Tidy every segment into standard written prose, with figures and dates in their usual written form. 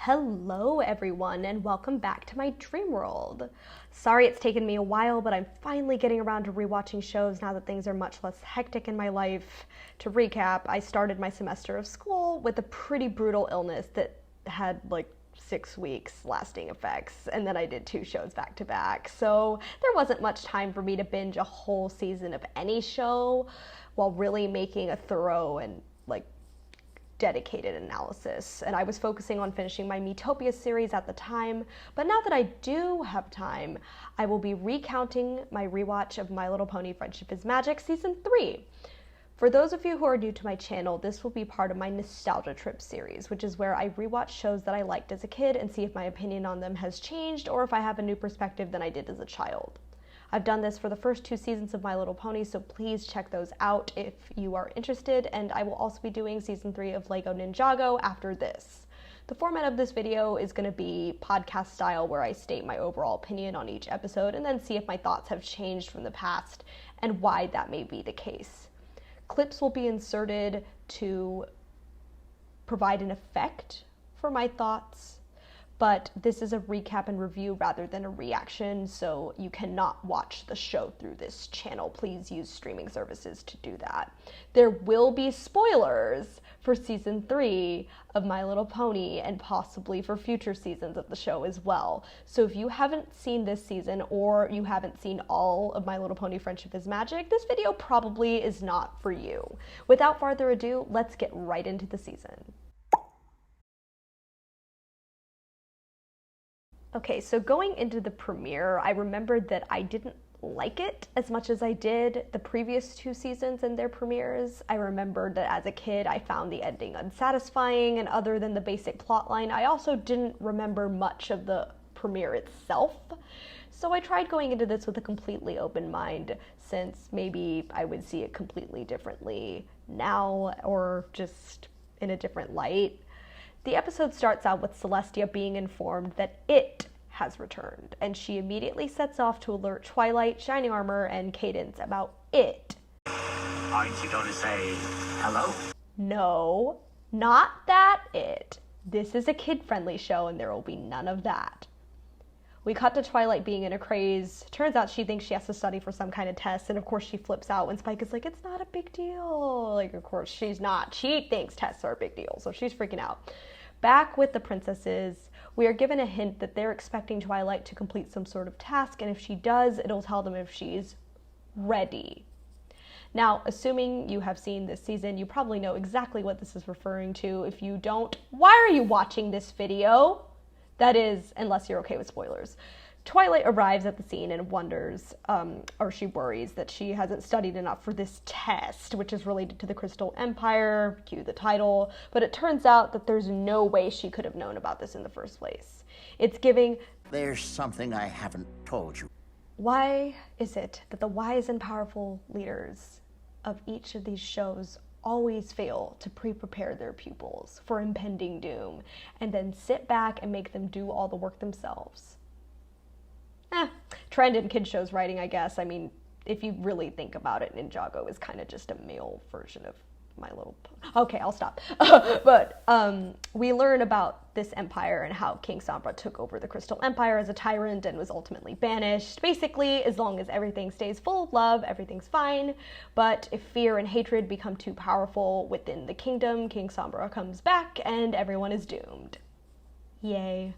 Hello everyone and welcome back to my dream world. Sorry it's taken me a while, but I'm finally getting around to rewatching shows now that things are much less hectic in my life. To recap, I started my semester of school with a pretty brutal illness that had like 6 weeks lasting effects, and then I did 2 shows back to back. So there wasn't much time for me to binge a whole season of any show while really making a thorough and dedicated analysis, and I was focusing on finishing my Metopia series at the time, but now that I do have time, I will be recounting my rewatch of My Little Pony Friendship is Magic Season 3. For those of you who are new to my channel, this will be part of my Nostalgia Trip series, which is where I rewatch shows that I liked as a kid and see if my opinion on them has changed or if I have a new perspective than I did as a child. I've done this for the first 2 seasons of My Little Pony, so please check those out if you are interested, and I will also be doing Season 3 of Lego Ninjago after this. The format of this video is going to be podcast style, where I state my overall opinion on each episode and then see if my thoughts have changed from the past and why that may be the case. Clips will be inserted to provide an effect for my thoughts, but this is a recap and review rather than a reaction, so you cannot watch the show through this channel. Please use streaming services to do that. There will be spoilers for Season 3 of My Little Pony and possibly for future seasons of the show as well. So if you haven't seen this season or you haven't seen all of My Little Pony Friendship is Magic, this video probably is not for you. Without further ado, let's get right into the season. Okay, so going into the premiere, I remembered that I didn't like it as much as I did the previous 2 seasons and their premieres. I remembered that as a kid, I found the ending unsatisfying, and other than the basic plotline, I also didn't remember much of the premiere itself. So I tried going into this with a completely open mind, since maybe I would see it completely differently now, or just in a different light. The episode starts out with Celestia being informed that it has returned, and she immediately sets off to alert Twilight, Shining Armor, and Cadence about it. Aren't you going to say hello? No, not that it. This is a kid-friendly show, and there will be none of that. We cut to Twilight being in a craze. Turns out she thinks she has to study for some kind of test, and of course she flips out when Spike is like, it's not a big deal. Like, of course she's not. She thinks tests are a big deal, so she's freaking out. Back with the princesses, we are given a hint that they're expecting Twilight to complete some sort of task, and if she does, it'll tell them if she's ready. Now, assuming you have seen this season, you probably know exactly what this is referring to. If you don't, why are you watching this video? That is, unless you're okay with spoilers. Twilight arrives at the scene and wonders, or she worries that she hasn't studied enough for this test, which is related to the Crystal Empire, cue the title, but it turns out that there's no way she could have known about this in the first place. It's giving, There's something I haven't told you. why is it that the wise and powerful leaders of each of these shows always fail to pre-prepare their pupils for impending doom and then sit back and make them do all the work themselves? Trend in kid shows writing, I guess. I mean, if you really think about it, Ninjago is kind of just a male version of My Little Pony. Okay, I'll stop. But we learn about this empire and how King Sombra took over the Crystal Empire as a tyrant and was ultimately banished. Basically, as long as everything stays full of love, everything's fine. But if fear and hatred become too powerful within the kingdom, King Sombra comes back and everyone is doomed. Yay.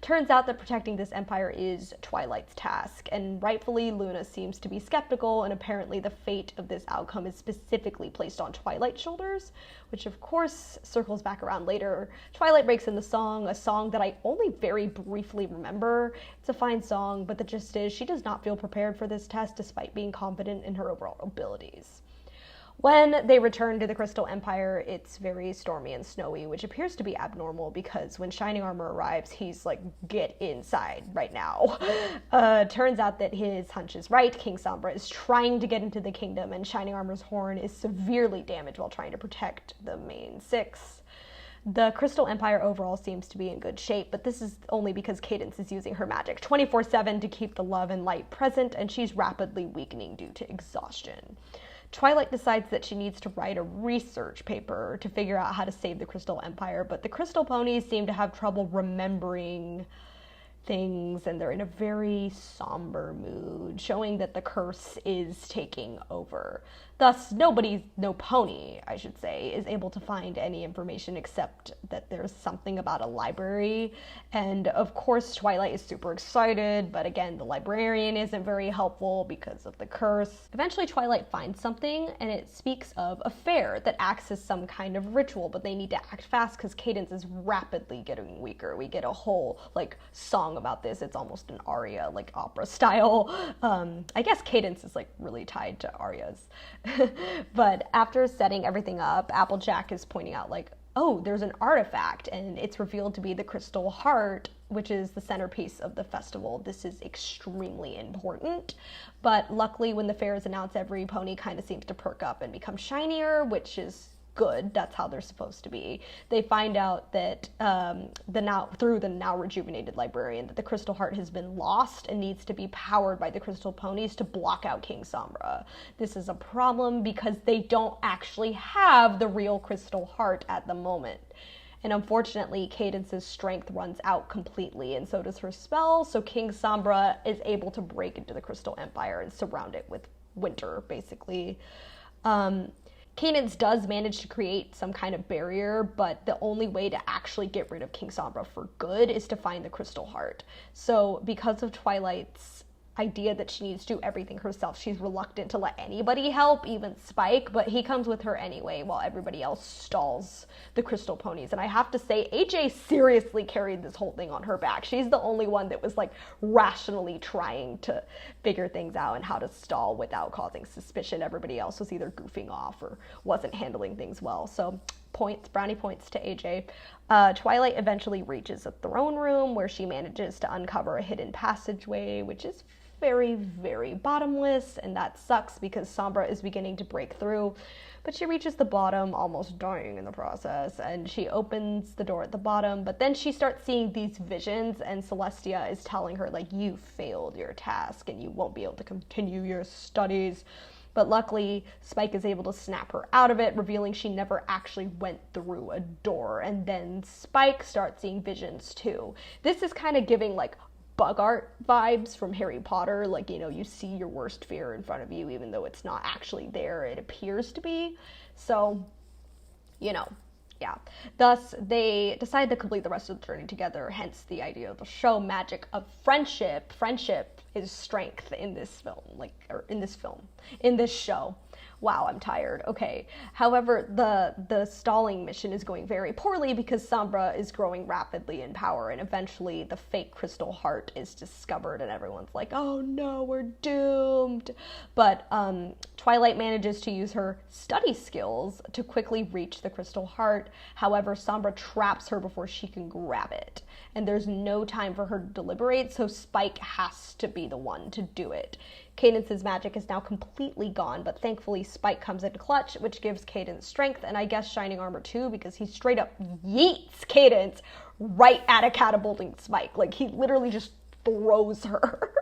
Turns out that protecting this empire is Twilight's task, and rightfully Luna seems to be skeptical, and apparently the fate of this outcome is specifically placed on Twilight's shoulders, which of course circles back around later. Twilight breaks in the song, a song that I only very briefly remember. It's a fine song, but the gist is she does not feel prepared for this test despite being confident in her overall abilities. When they return to the Crystal Empire, it's very stormy and snowy, which appears to be abnormal because when Shining Armor arrives, he's like, get inside right now. Turns out that his hunch is right. King Sombra is trying to get into the kingdom, and Shining Armor's horn is severely damaged while trying to protect the main 6. The Crystal Empire overall seems to be in good shape, but this is only because Cadence is using her magic 24/7 to keep the love and light present, and she's rapidly weakening due to exhaustion. Twilight decides that she needs to write a research paper to figure out how to save the Crystal Empire, but the Crystal Ponies seem to have trouble remembering things, and they're in a very somber mood, showing that the curse is taking over. Thus, no pony, I should say, is able to find any information except that there's something about a library. And of course, Twilight is super excited, but again, the librarian isn't very helpful because of the curse. Eventually, Twilight finds something, and it speaks of a fair that acts as some kind of ritual, but they need to act fast because Cadence is rapidly getting weaker. We get a whole, song about this. It's almost an aria, opera style. I guess Cadence is, really tied to arias. But after setting everything up, Applejack is pointing out, oh, there's an artifact, and it's revealed to be the Crystal Heart, which is the centerpiece of the festival. This is extremely important, but luckily when the fair is announced, every pony kind of seems to perk up and become shinier, which is good. That's how they're supposed to be. They find out that through the now rejuvenated librarian, that the Crystal Heart has been lost and needs to be powered by the Crystal Ponies to block out King Sombra. This is a problem because they don't actually have the real Crystal Heart at the moment. And unfortunately, Cadence's strength runs out completely, and so does her spell, so King Sombra is able to break into the Crystal Empire and surround it with winter, basically. Cadence does manage to create some kind of barrier, but the only way to actually get rid of King Sombra for good is to find the Crystal Heart. So because of Twilight's idea that she needs to do everything herself, she's reluctant to let anybody help, even Spike, but he comes with her anyway while everybody else stalls the Crystal Ponies. And I have to say, AJ seriously carried this whole thing on her back. She's the only one that was rationally trying to figure things out and how to stall without causing suspicion. Everybody else was either goofing off or wasn't handling things well. So brownie points to AJ. Twilight eventually reaches a throne room where she manages to uncover a hidden passageway, which is very, very bottomless, and that sucks because Sombra is beginning to break through. But she reaches the bottom, almost dying in the process, and she opens the door at the bottom, but then she starts seeing these visions, and Celestia is telling her, you failed your task and you won't be able to continue your studies. But luckily, Spike is able to snap her out of it, revealing she never actually went through a door. And then Spike starts seeing visions too. This is kind of giving bug art vibes from Harry Potter. You see your worst fear in front of you, even though it's not actually there, it appears to be. So, yeah. Thus, they decide to complete the rest of the journey together, hence the idea of the show, magic of friendship. Friendship is strength in this film, in this show. Wow, I'm tired. Okay. However, the stalling mission is going very poorly because Sombra is growing rapidly in power, and eventually the fake Crystal Heart is discovered, and everyone's like, oh no, we're doomed. But Twilight manages to use her study skills to quickly reach the Crystal Heart. However, Sombra traps her before she can grab it, and there's no time for her to deliberate, so Spike has to be the one to do it. Cadence's magic is now completely gone, but thankfully Spike comes in clutch, which gives Cadence strength, and I guess shining armor too, because he straight up yeets Cadence right at a catapulting Spike. He literally just throws her.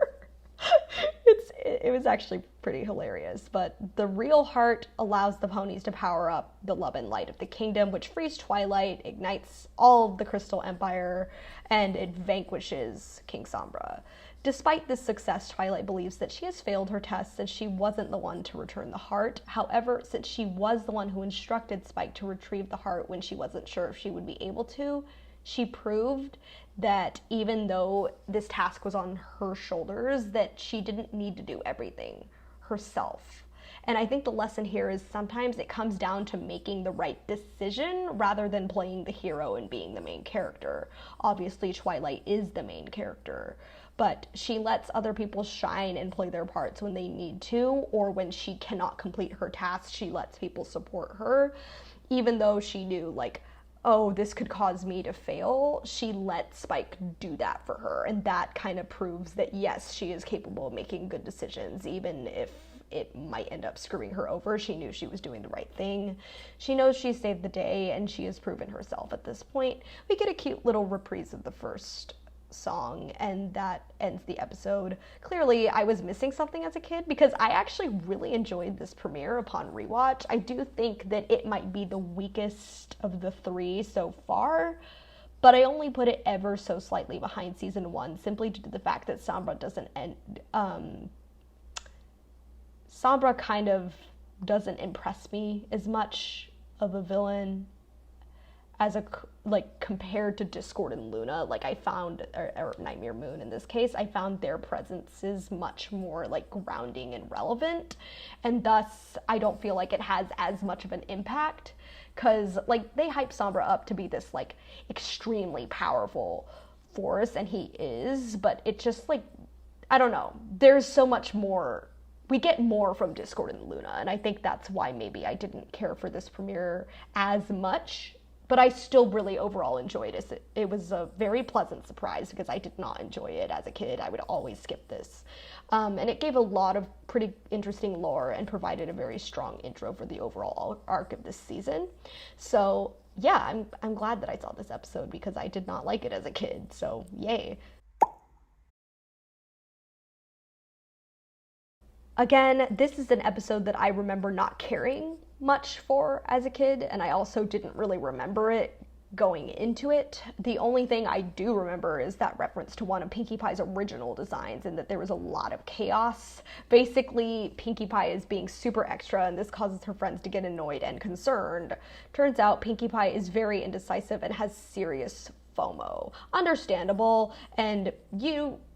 It was actually pretty hilarious, but the real heart allows the ponies to power up the love and light of the kingdom, which frees Twilight, ignites all of the Crystal Empire, and it vanquishes King Sombra. Despite this success, Twilight believes that she has failed her test since she wasn't the one to return the heart. However, since she was the one who instructed Spike to retrieve the heart when she wasn't sure if she would be able to, she proved that even though this task was on her shoulders, that she didn't need to do everything herself. And I think the lesson here is sometimes it comes down to making the right decision rather than playing the hero and being the main character. Obviously, Twilight is the main character, but she lets other people shine and play their parts when they need to, or when she cannot complete her tasks, she lets people support her. Even though she knew, oh, this could cause me to fail, she let Spike do that for her. And that kind of proves that, yes, she is capable of making good decisions, even if it might end up screwing her over. She knew she was doing the right thing. She knows she saved the day, and she has proven herself at this point. We get a cute little reprise of the first song, and that ends the episode. Clearly, I was missing something as a kid because I actually really enjoyed this premiere upon rewatch. I do think that it might be the weakest of the three so far, but I only put it ever so slightly behind season 1 simply due to the fact that Sombra doesn't end. Sombra kind of doesn't impress me as much of a villain as compared to Discord and Luna. Like, I found, or Nightmare Moon in this case, I found their presences much more like grounding and relevant, and thus I don't feel like it has as much of an impact, because like they hype Sombra up to be this like extremely powerful force, and he is, but it just like, I don't know, there's so much more. We get more from Discord and Luna, and I think that's why maybe I didn't care for this premiere as much, but I still really overall enjoyed it. It was a very pleasant surprise because I did not enjoy it as a kid. I would always skip this. And it gave a lot of pretty interesting lore and provided a very strong intro for the overall arc of this season. So yeah, I'm glad that I saw this episode because I did not like it as a kid, so yay. Again, this is an episode that I remember not caring much for as a kid, and I also didn't really remember it going into it. The only thing I do remember is that reference to one of Pinkie Pie's original designs and that there was a lot of chaos. Basically, Pinkie Pie is being super extra, and this causes her friends to get annoyed and concerned. Turns out Pinkie Pie is very indecisive and has serious FOMO. Understandable, and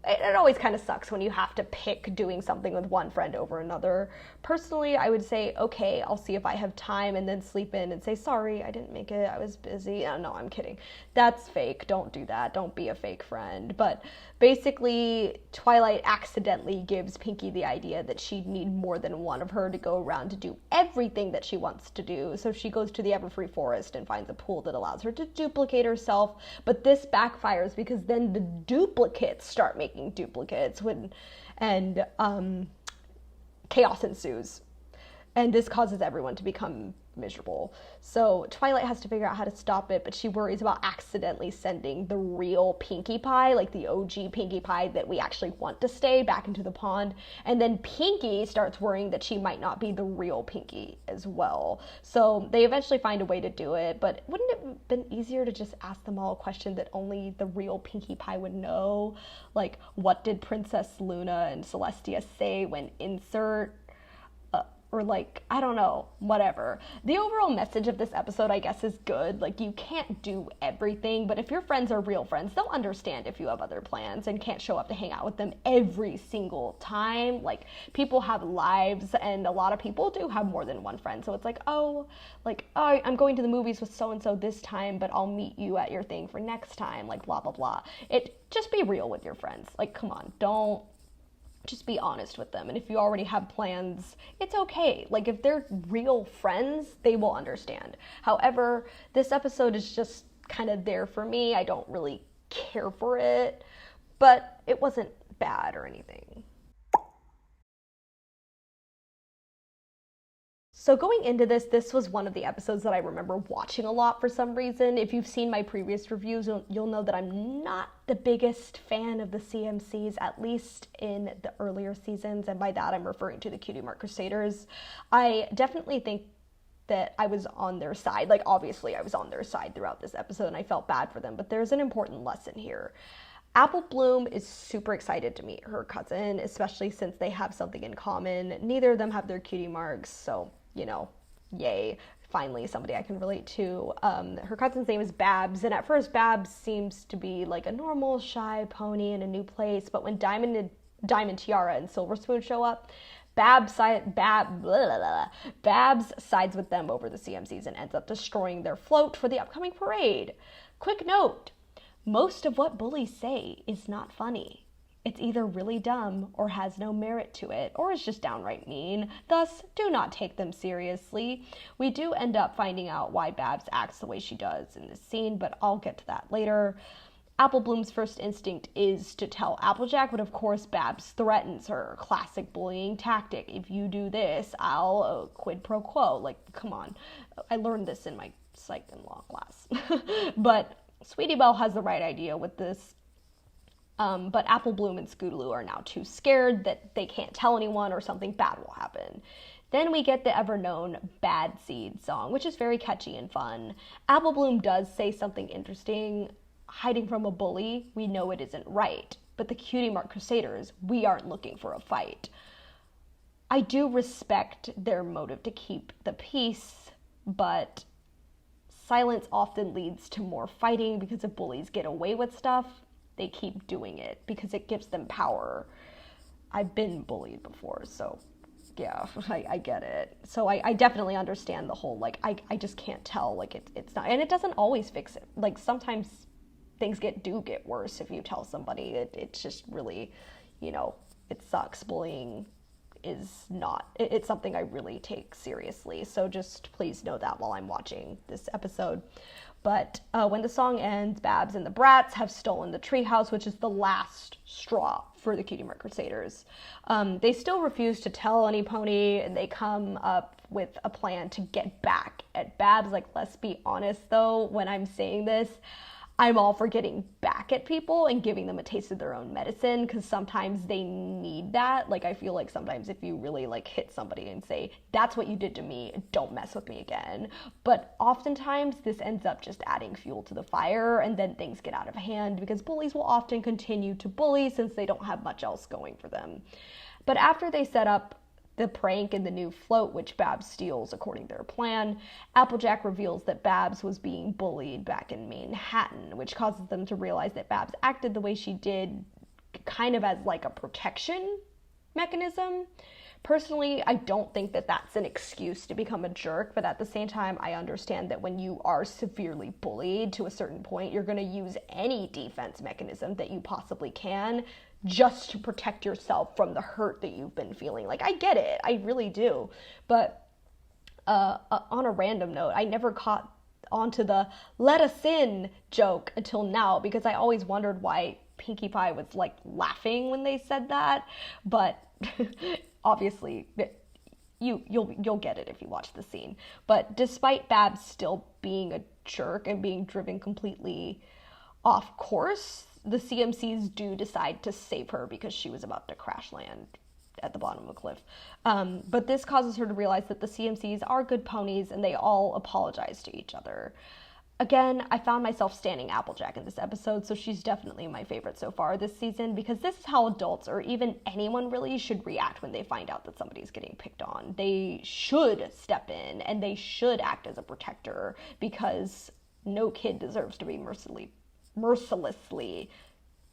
it always kind of sucks when you have to pick doing something with one friend over another. Personally, I would say, okay, I'll see if I have time, and then sleep in and say, sorry, I didn't make it, I was busy. No, I'm kidding. That's fake. Don't do that. Don't be a fake friend. But basically, Twilight accidentally gives Pinkie the idea that she'd need more than one of her to go around to do everything that she wants to do. So she goes to the Everfree Forest and finds a pool that allows her to duplicate herself. But this backfires because then the duplicates start making duplicates and chaos ensues. And this causes everyone to become miserable. So Twilight has to figure out how to stop it, but she worries about accidentally sending the real Pinkie Pie, like the OG Pinkie Pie that we actually want to stay, back into the pond. And then Pinkie starts worrying that she might not be the real Pinkie as well. So they eventually find a way to do it, but wouldn't it have been easier to just ask them all a question that only the real Pinkie Pie would know? Like, what did Princess Luna and Celestia say when insert? Or like, I don't know, whatever. The overall message of this episode, I guess, is good. Like, you can't do everything, but if your friends are real friends, they'll understand if you have other plans and can't show up to hang out with them every single time. Like, people have lives, and a lot of people do have more than one friend. So it's like, oh, I'm going to the movies with so-and-so this time, but I'll meet you at your thing for next time, like, blah, blah, blah. Just be real with your friends. Like, come on, don't. Just be honest with them. And if you already have plans, it's okay. Like, if they're real friends, they will understand. However, this episode is just kind of there for me. I don't really care for it, but it wasn't bad or anything. So going into this was one of the episodes that I remember watching a lot for some reason. If you've seen my previous reviews, you'll know that I'm not the biggest fan of the CMCs, at least in the earlier seasons, and by that I'm referring to the Cutie Mark Crusaders. I definitely think that I was on their side. Like, obviously I was on their side throughout this episode, and I felt bad for them, but there's an important lesson here. Apple Bloom is super excited to meet her cousin, especially since they have something in common. Neither of them have their cutie marks, so, yay. Finally, somebody I can relate to. Her cousin's name is Babs, and at first Babs seems to be like a normal, shy pony in a new place, but when Diamond Tiara and Silver Spoon show up, Babs sides with them over the CMCs and ends up destroying their float for the upcoming parade. Quick note, most of what bullies say is not funny. It's either really dumb or has no merit to it, or is just downright mean. Thus, do not take them seriously. We do end up finding out why Babs acts the way she does in this scene, but I'll get to that later. Apple Bloom's first instinct is to tell Applejack, but of course Babs threatens her. Classic bullying tactic. If you do this, I'll quid pro quo. Like, come on. I learned this in my psych and law class. But Sweetie Belle has the right idea with this. But Apple Bloom and Scootaloo are now too scared that they can't tell anyone or something bad will happen. Then we get the ever-known Bad Seed song, which is very catchy and fun. Apple Bloom does say something interesting. Hiding from a bully, we know it isn't right. But the Cutie Mark Crusaders, we aren't looking for a fight. I do respect their motive to keep the peace, but silence often leads to more fighting because if bullies get away with stuff, they keep doing it because it gives them power. I've been bullied before, so yeah, I get it. So I definitely understand the whole, like, I just can't tell, like, it's not, and it doesn't always fix it. Like, sometimes things do get worse if you tell somebody. It's just really, you know, it sucks. Bullying is not, it's something I really take seriously. So just please know that while I'm watching this episode. But when the song ends, Babs and the Brats have stolen the treehouse, which is the last straw for the Cutie Mark Crusaders. They still refuse to tell any pony, and they come up with a plan to get back at Babs. Like, let's be honest, though, when I'm saying this, I'm all for getting back at people and giving them a taste of their own medicine, because sometimes they need that. Like, I feel like sometimes if you really, like, hit somebody and say, that's what you did to me, don't mess with me again. But oftentimes this ends up just adding fuel to the fire, and then things get out of hand because bullies will often continue to bully since they don't have much else going for them. But after they set up the prank and the new float, which Babs steals according to their plan, Applejack reveals that Babs was being bullied back in Manhattan, which causes them to realize that Babs acted the way she did kind of as like a protection mechanism. Personally, I don't think that that's an excuse to become a jerk, but at the same time, I understand that when you are severely bullied to a certain point, you're going to use any defense mechanism that you possibly can just to protect yourself from the hurt that you've been feeling. Like, I get it. I really do. But on a random note, I never caught onto the let us in joke until now, because I always wondered why Pinkie Pie was, like, laughing when they said that. But obviously, you'll get it if you watch the scene. But despite Babs still being a jerk and being driven completely off course, the CMCs do decide to save her because she was about to crash land at the bottom of a cliff. But this causes her to realize that the CMCs are good ponies, and they all apologize to each other. Again, I found myself standing Applejack in this episode, so she's definitely my favorite so far this season, because this is how adults, or even anyone really, should react when they find out that somebody's getting picked on. They should step in, and they should act as a protector, because no kid deserves to be mercilessly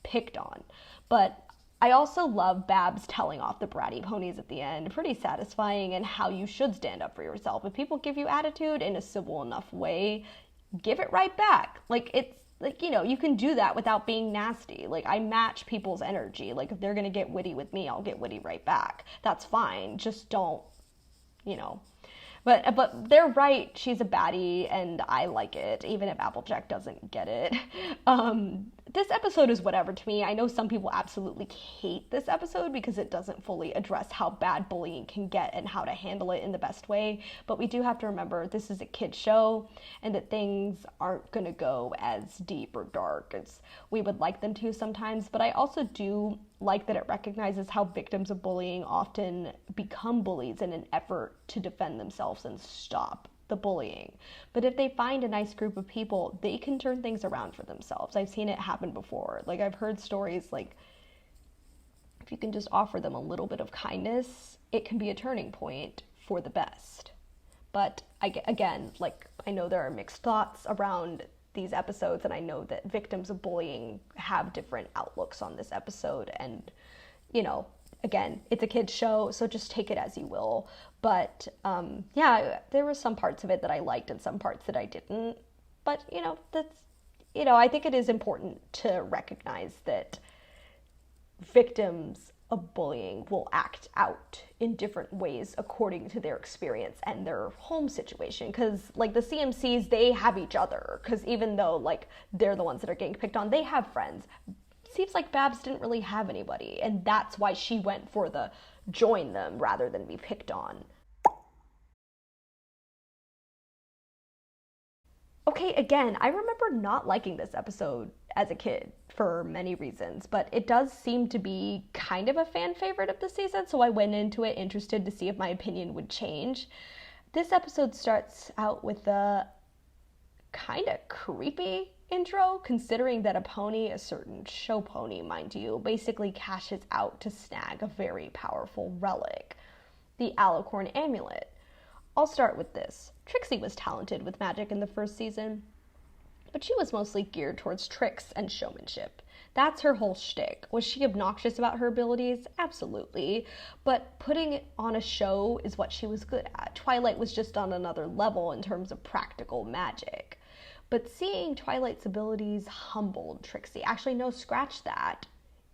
picked on. But I also love Babs telling off the bratty ponies at the end. Pretty satisfying, and how you should stand up for yourself. If people give you attitude in a civil enough way, give it right back. Like, it's like, you know, you can do that without being nasty. Like, I match people's energy. Like, if they're gonna get witty with me, I'll get witty right back. That's fine. Just don't, you know. But they're right. She's a baddie, and I like it, even if Applejack doesn't get it. This episode is whatever to me. I know some people absolutely hate this episode because it doesn't fully address how bad bullying can get and how to handle it in the best way. But we do have to remember this is a kid's show, and that things aren't going to go as deep or dark as we would like them to sometimes. But I also do like that it recognizes how victims of bullying often become bullies in an effort to defend themselves and stop the bullying. But if they find a nice group of people, they can turn things around for themselves. I've seen it happen before. Like, I've heard stories like, if you can just offer them a little bit of kindness, it can be a turning point for the best. But again, like, I know there are mixed thoughts around these episodes, and I know that victims of bullying have different outlooks on this episode, and, you know, again, it's a kid's show, so just take it as you will. But yeah, there were some parts of it that I liked and some parts that I didn't. But, you know, that's, you know, I think it is important to recognize that victims of bullying will act out in different ways according to their experience and their home situation. Because, like, the CMCs, they have each other. Because even though, like, they're the ones that are getting picked on, they have friends. Seems like Babs didn't really have anybody, and that's why she went for the join them rather than be picked on. Okay, again, I remember not liking this episode as a kid for many reasons, but it does seem to be kind of a fan favorite of the season, so I went into it interested to see if my opinion would change. This episode starts out with a kind of creepy intro, considering that a pony, a certain show pony, mind you, basically cashes out to snag a very powerful relic, the Alicorn Amulet. I'll start with this. Trixie was talented with magic in the first season, but she was mostly geared towards tricks and showmanship. That's her whole shtick. Was she obnoxious about her abilities? Absolutely. But putting it on a show is what she was good at. Twilight was just on another level in terms of practical magic. But seeing Twilight's abilities humbled Trixie. Actually, no, scratch that.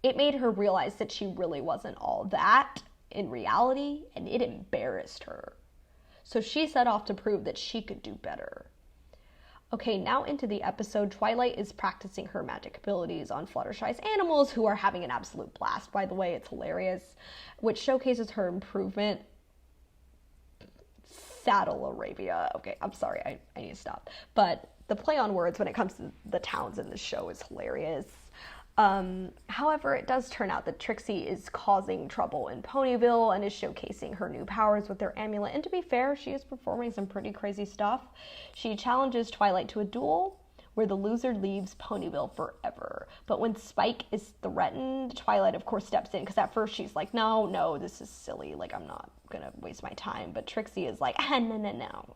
It made her realize that she really wasn't all that in reality, and it embarrassed her. So she set off to prove that she could do better. Okay, now into the episode. Twilight is practicing her magic abilities on Fluttershy's animals, who are having an absolute blast, by the way. It's hilarious, which showcases her improvement. Saddle Arabia. Okay, I'm sorry, I need to stop. But the play on words when it comes to the towns in the show is hilarious. However, it does turn out that Trixie is causing trouble in Ponyville and is showcasing her new powers with their amulet. And to be fair, she is performing some pretty crazy stuff. She challenges Twilight to a duel where the loser leaves Ponyville forever. But when Spike is threatened, Twilight, of course, steps in, because at first she's like, no, this is silly. Like, I'm not going to waste my time. But Trixie is like, no.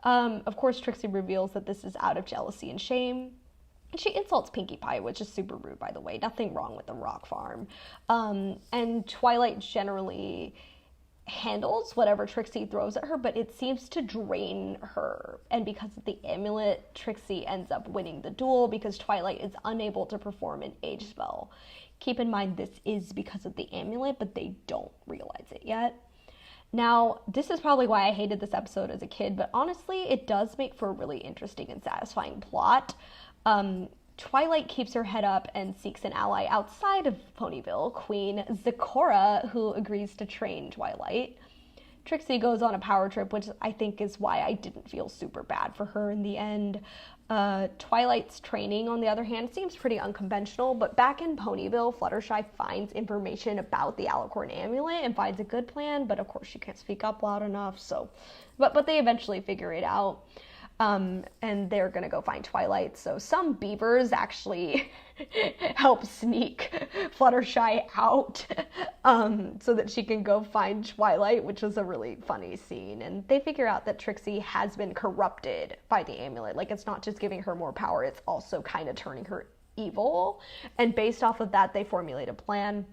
Of course, Trixie reveals that this is out of jealousy and shame. She insults Pinkie Pie, which is super rude, by the way. Nothing wrong with the rock farm. And Twilight generally handles whatever Trixie throws at her, but it seems to drain her. And because of the amulet, Trixie ends up winning the duel because Twilight is unable to perform an age spell. Keep in mind, this is because of the amulet, but they don't realize it yet. Now, this is probably why I hated this episode as a kid, but honestly, it does make for a really interesting and satisfying plot. Twilight keeps her head up and seeks an ally outside of Ponyville, Queen Zecora, who agrees to train Twilight. Trixie goes on a power trip, which I think is why I didn't feel super bad for her in the end. Twilight's training, on the other hand, seems pretty unconventional, but back in Ponyville, Fluttershy finds information about the Alicorn Amulet and finds a good plan, but of course she can't speak up loud enough, so... But they eventually figure it out. And they're gonna go find Twilight. So some beavers actually help sneak Fluttershy out so that she can go find Twilight, which was a really funny scene. And they figure out that Trixie has been corrupted by the amulet. Like, it's not just giving her more power, it's also kind of turning her evil. And based off of that, they formulate a plan.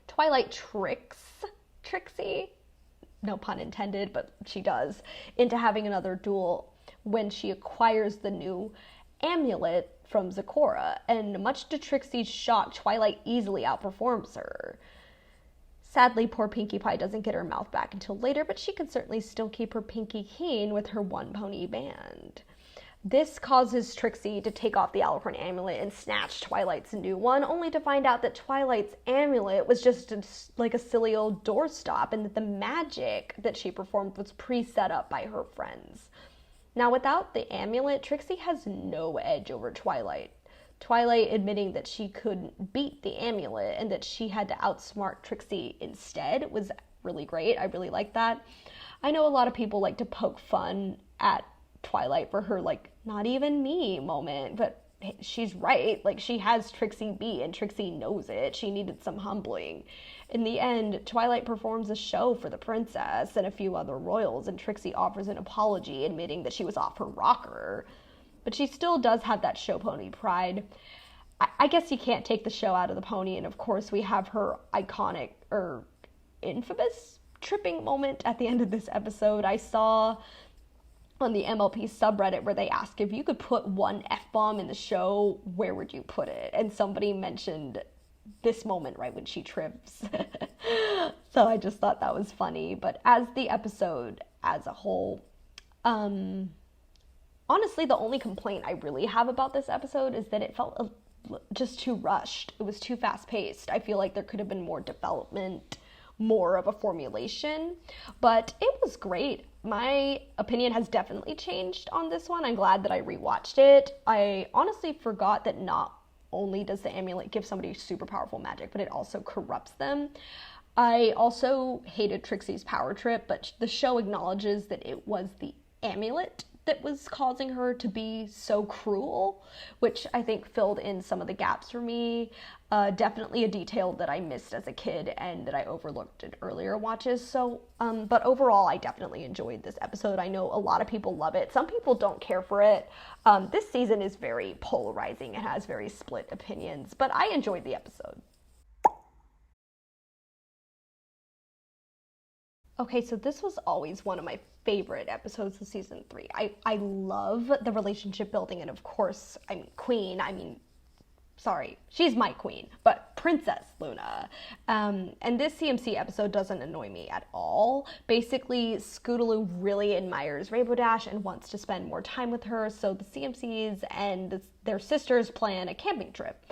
Twilight tricks Trixie, no pun intended, but she does, into having another duel when she acquires the new amulet from Zecora, and much to Trixie's shock, Twilight easily outperforms her. Sadly, poor Pinkie Pie doesn't get her mouth back until later, but she can certainly still keep her pinky keen with her one pony band. This causes Trixie to take off the Alicorn Amulet and snatch Twilight's new one, only to find out that Twilight's amulet was just like a silly old doorstop, and that the magic that she performed was pre-set up by her friends. Now, without the amulet, Trixie has no edge over Twilight. Twilight admitting that she couldn't beat the amulet and that she had to outsmart Trixie instead was really great. I really like that. I know a lot of people like to poke fun at Twilight for her, like, not even me moment, but she's right. Like, she has Trixie beat, and Trixie knows it. She needed some humbling. In the end, Twilight performs a show for the princess and a few other royals, and Trixie offers an apology, admitting that she was off her rocker. But she still does have that show pony pride. I guess you can't take the show out of the pony, and of course we have her iconic, or infamous, tripping moment at the end of this episode. I saw on the MLP subreddit where they ask, if you could put one F-bomb in the show, where would you put it? And somebody mentioned this moment right when she trips. So I just thought that was funny. But as the episode as a whole, honestly, the only complaint I really have about this episode is that it felt just too rushed. It was too fast-paced. I feel like there could have been more development, more of a formulation, but it was great. my opinion has definitely changed on this one. I'm glad that I rewatched it. I honestly forgot that not only does the amulet give somebody super powerful magic, but it also corrupts them. I also hated Trixie's power trip, but the show acknowledges that it was the amulet that was causing her to be so cruel, which I think filled in some of the gaps for me. Definitely a detail that I missed as a kid and that I overlooked in earlier watches. So, but overall, I definitely enjoyed this episode. I know a lot of people love it. Some people don't care for it. This season is very polarizing. It has very split opinions, but I enjoyed the episode. Okay, so this was always one of my favorite episodes of season 3. I love the relationship building, and of course, she's my queen, but Princess Luna. And this CMC episode doesn't annoy me at all. Basically, Scootaloo really admires Rainbow Dash and wants to spend more time with her, so the CMCs and their sisters plan a camping trip.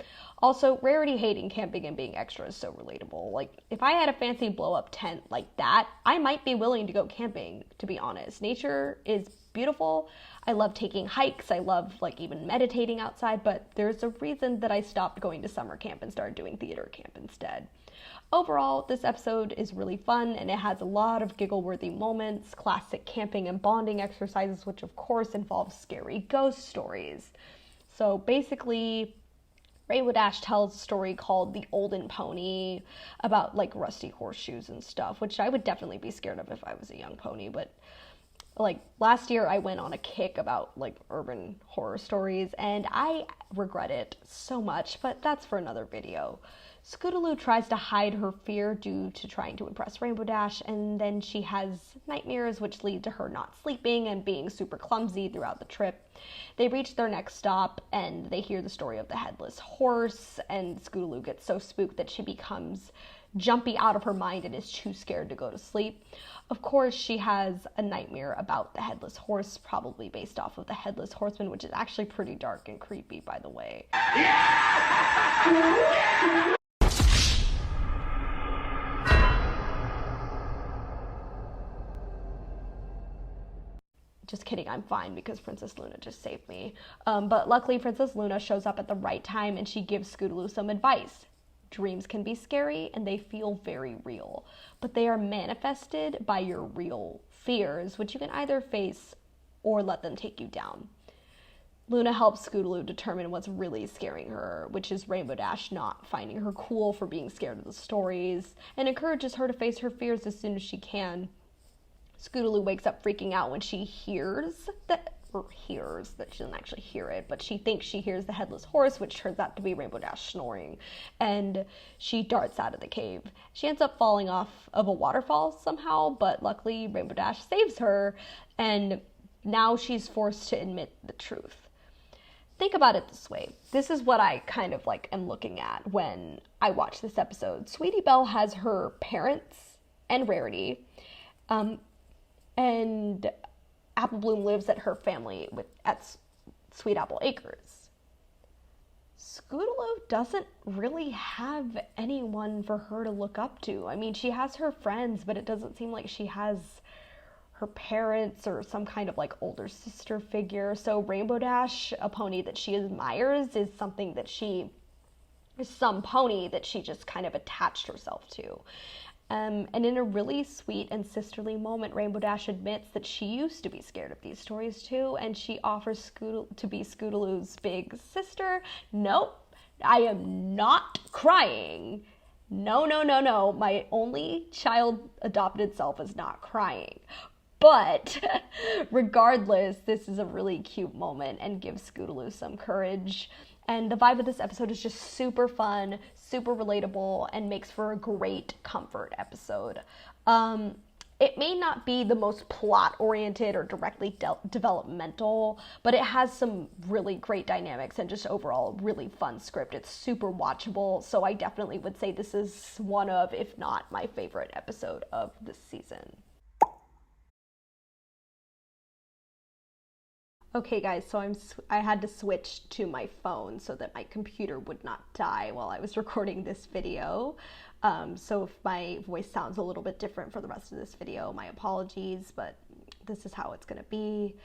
Also, Rarity hating camping and being extra is so relatable. Like, if I had a fancy blow-up tent like that, I might be willing to go camping, to be honest. Nature is beautiful. I love taking hikes. I love, even meditating outside, but there's a reason that I stopped going to summer camp and started doing theater camp instead. Overall, this episode is really fun, and it has a lot of giggle-worthy moments, classic camping and bonding exercises, which of course involve scary ghost stories. So basically, Rainbow Dash tells a story called The Olden Pony about rusty horseshoes and stuff, which I would definitely be scared of if I was a young pony. But last year I went on a kick about urban horror stories, and I regret it so much, but that's for another video. Scootaloo tries to hide her fear due to trying to impress Rainbow Dash, and then she has nightmares which lead to her not sleeping and being super clumsy throughout the trip. They reach their next stop and they hear the story of the headless horse, and Scootaloo gets so spooked that she becomes jumpy out of her mind and is too scared to go to sleep. Of course, she has a nightmare about the headless horse, probably based off of the Headless Horseman, which is actually pretty dark and creepy, by the way. Just kidding, I'm fine because Princess Luna just saved me. But luckily, Princess Luna shows up at the right time and she gives Scootaloo some advice. Dreams can be scary and they feel very real, but they are manifested by your real fears, which you can either face or let them take you down. Luna helps Scootaloo determine what's really scaring her, which is Rainbow Dash not finding her cool for being scared of the stories, and encourages her to face her fears as soon as she can. Scootaloo wakes up freaking out when she hears that she doesn't actually hear it, but she thinks she hears the headless horse, which turns out to be Rainbow Dash snoring, and she darts out of the cave. She ends up falling off of a waterfall somehow, but luckily Rainbow Dash saves her, and now she's forced to admit the truth. Think about it this way. This is what I kind of am looking at when I watch this episode. Sweetie Belle has her parents and Rarity, and Apple Bloom lives at her family at Sweet Apple Acres. Scootaloo doesn't really have anyone for her to look up to. I mean, she has her friends, but it doesn't seem like she has her parents or some kind of older sister figure. So Rainbow Dash, a pony that she admires, is some pony that she just kind of attached herself to. And in a really sweet and sisterly moment, Rainbow Dash admits that she used to be scared of these stories too, and she offers to be Scootaloo's big sister. Nope, I am not crying. No, no, no, no. My only child adopted self is not crying. But regardless, this is a really cute moment and gives Scootaloo some courage. And the vibe of this episode is just super fun, super relatable, and makes for a great comfort episode. It may not be the most plot-oriented or directly developmental, but it has some really great dynamics and just overall really fun script. It's super watchable, so I definitely would say this is one of, if not my favorite episode of this season. Okay guys, so I had to switch to my phone so that my computer would not die while I was recording this video. So if my voice sounds a little bit different for the rest of this video, my apologies, but this is how it's gonna be.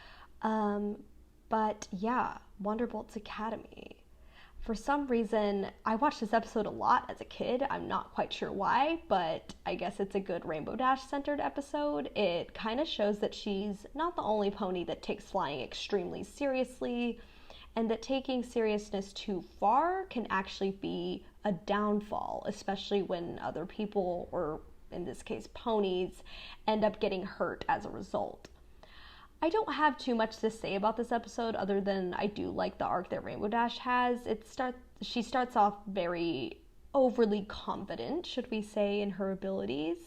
But yeah, Wonderbolt's Academy. For some reason, I watched this episode a lot as a kid. I'm not quite sure why, but I guess it's a good Rainbow Dash centered episode. It kind of shows that she's not the only pony that takes flying extremely seriously, and that taking seriousness too far can actually be a downfall, especially when other people, or in this case ponies, end up getting hurt as a result. I don't have too much to say about this episode other than I do like the arc that Rainbow Dash has. She starts off very overly confident, should we say, in her abilities.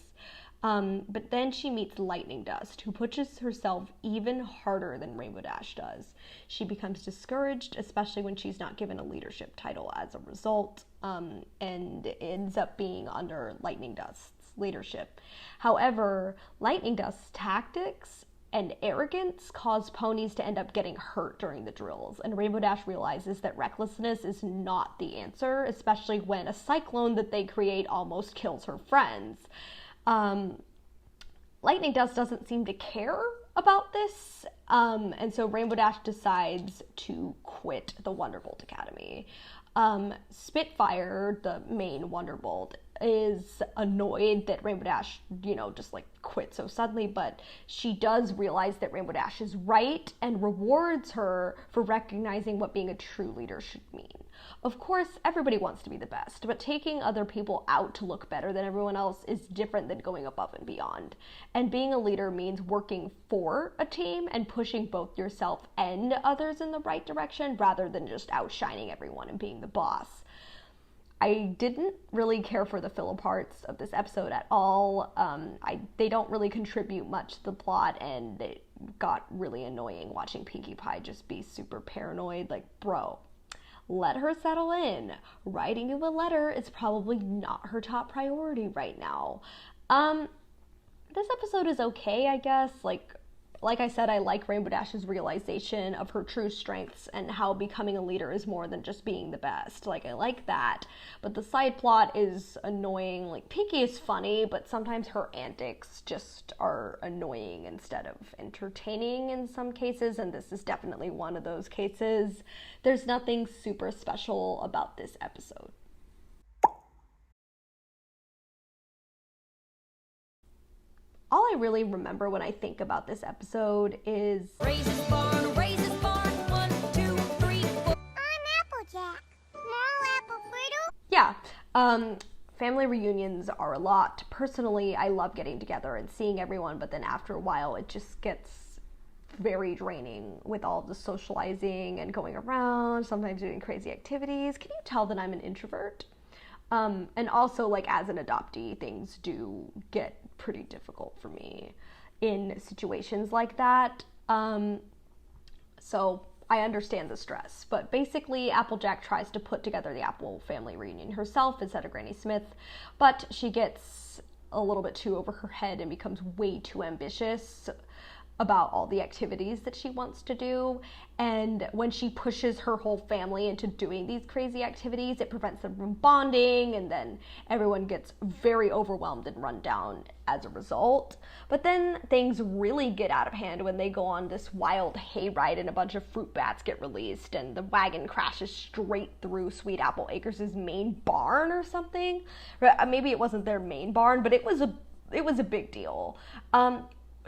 But then she meets Lightning Dust, who pushes herself even harder than Rainbow Dash does. She becomes discouraged, especially when she's not given a leadership title as a result, and ends up being under Lightning Dust's leadership. However, Lightning Dust's tactics and arrogance cause ponies to end up getting hurt during the drills, and Rainbow Dash realizes that recklessness is not the answer, especially when a cyclone that they create almost kills her friends. Lightning Dust doesn't seem to care about this, and so Rainbow Dash decides to quit the Wonderbolt Academy. Spitfire, the main Wonderbolt, is annoyed that Rainbow Dash, just quit so suddenly, but she does realize that Rainbow Dash is right and rewards her for recognizing what being a true leader should mean. Of course, everybody wants to be the best, but taking other people out to look better than everyone else is different than going above and beyond. And being a leader means working for a team and pushing both yourself and others in the right direction rather than just outshining everyone and being the boss. I didn't really care for the filler parts of this episode at all. They don't really contribute much to the plot, and it got really annoying watching Pinkie Pie just be super paranoid. Like, bro, let her settle in. Writing you a letter is probably not her top priority right now. This episode is okay, I guess. Like I said, I like Rainbow Dash's realization of her true strengths and how becoming a leader is more than just being the best. I like that. But the side plot is annoying. Pinkie is funny, but sometimes her antics just are annoying instead of entertaining in some cases, and this is definitely one of those cases. There's nothing super special about this episode. All I really remember when I think about this episode is Raises barn, 1, 2, 3, 4. I'm Applejack. Small apple fritter. Yeah, family reunions are a lot. Personally, I love getting together and seeing everyone, but then after a while it just gets very draining with all the socializing and going around, sometimes doing crazy activities. Can you tell that I'm an introvert? And also, as an adoptee, things do get pretty difficult for me in situations like that. So I understand the stress. But basically, Applejack tries to put together the Apple family reunion herself instead of Granny Smith, but she gets a little bit too over her head and becomes way too ambitious about all the activities that she wants to do, and when she pushes her whole family into doing these crazy activities, it prevents them from bonding, and then everyone gets very overwhelmed and run down as a result. But then things really get out of hand when they go on this wild hayride and a bunch of fruit bats get released, and the wagon crashes straight through Sweet Apple Acres' main barn or something. Maybe it wasn't their main barn, but it was a big deal.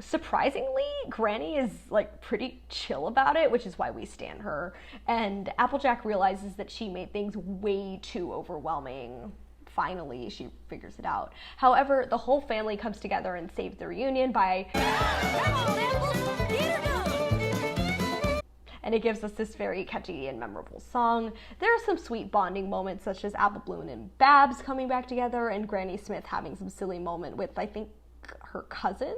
Surprisingly, Granny is pretty chill about it, which is why we stan her. And Applejack realizes that she made things way too overwhelming. Finally, she figures it out. However, the whole family comes together and saves the reunion by and it gives us this very catchy and memorable song. There are some sweet bonding moments, such as Apple Bloom and Babs coming back together, and Granny Smith having some silly moment with, I think, her cousins.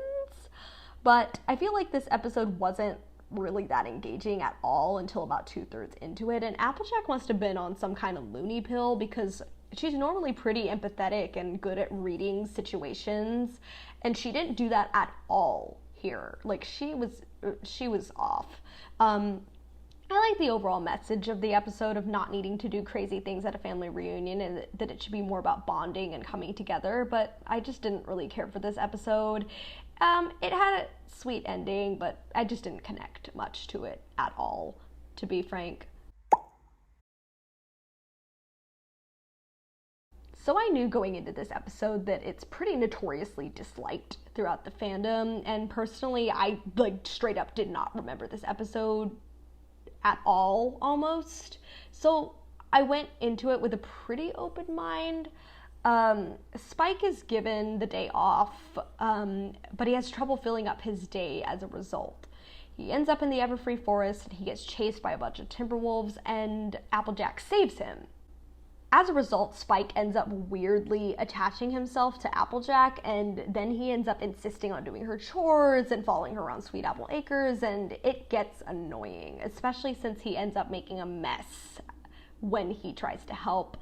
But I feel like this episode wasn't really that engaging at all until about 2/3 into it, and Applejack must have been on some kind of loony pill, because she's normally pretty empathetic and good at reading situations, and she didn't do that at all here. She was off. I like the overall message of the episode of not needing to do crazy things at a family reunion and that it should be more about bonding and coming together, but I just didn't really care for this episode. It had a sweet ending, but I just didn't connect much to it at all, to be frank. So I knew going into this episode that it's pretty notoriously disliked throughout the fandom, and personally, I straight up did not remember this episode at all, almost. So I went into it with a pretty open mind. Spike is given the day off, but he has trouble filling up his day as a result. He ends up in the Everfree Forest, and he gets chased by a bunch of Timberwolves, and Applejack saves him. As a result, Spike ends up weirdly attaching himself to Applejack, and then he ends up insisting on doing her chores and following her around Sweet Apple Acres, and it gets annoying, especially since he ends up making a mess when he tries to help.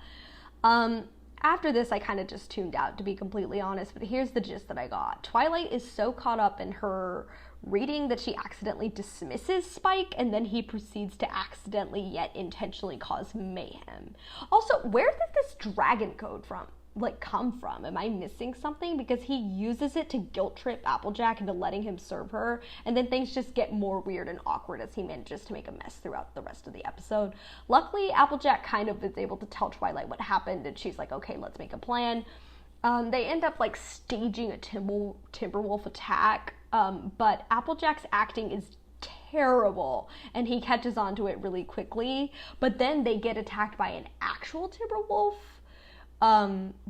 After this, I kind of just tuned out, to be completely honest, but here's the gist that I got. Twilight is so caught up in her reading that she accidentally dismisses Spike, and then he proceeds to accidentally yet intentionally cause mayhem. Also, where did this dragon code come from? Am I missing something? Because he uses it to guilt trip Applejack into letting him serve her, and then things just get more weird and awkward as he manages to make a mess throughout the rest of the episode. Luckily, Applejack kind of is able to tell Twilight what happened, and she's like, okay, let's make a plan. They end up staging a Timberwolf attack, but Applejack's acting is terrible, and he catches on to it really quickly, but then they get attacked by an actual Timberwolf,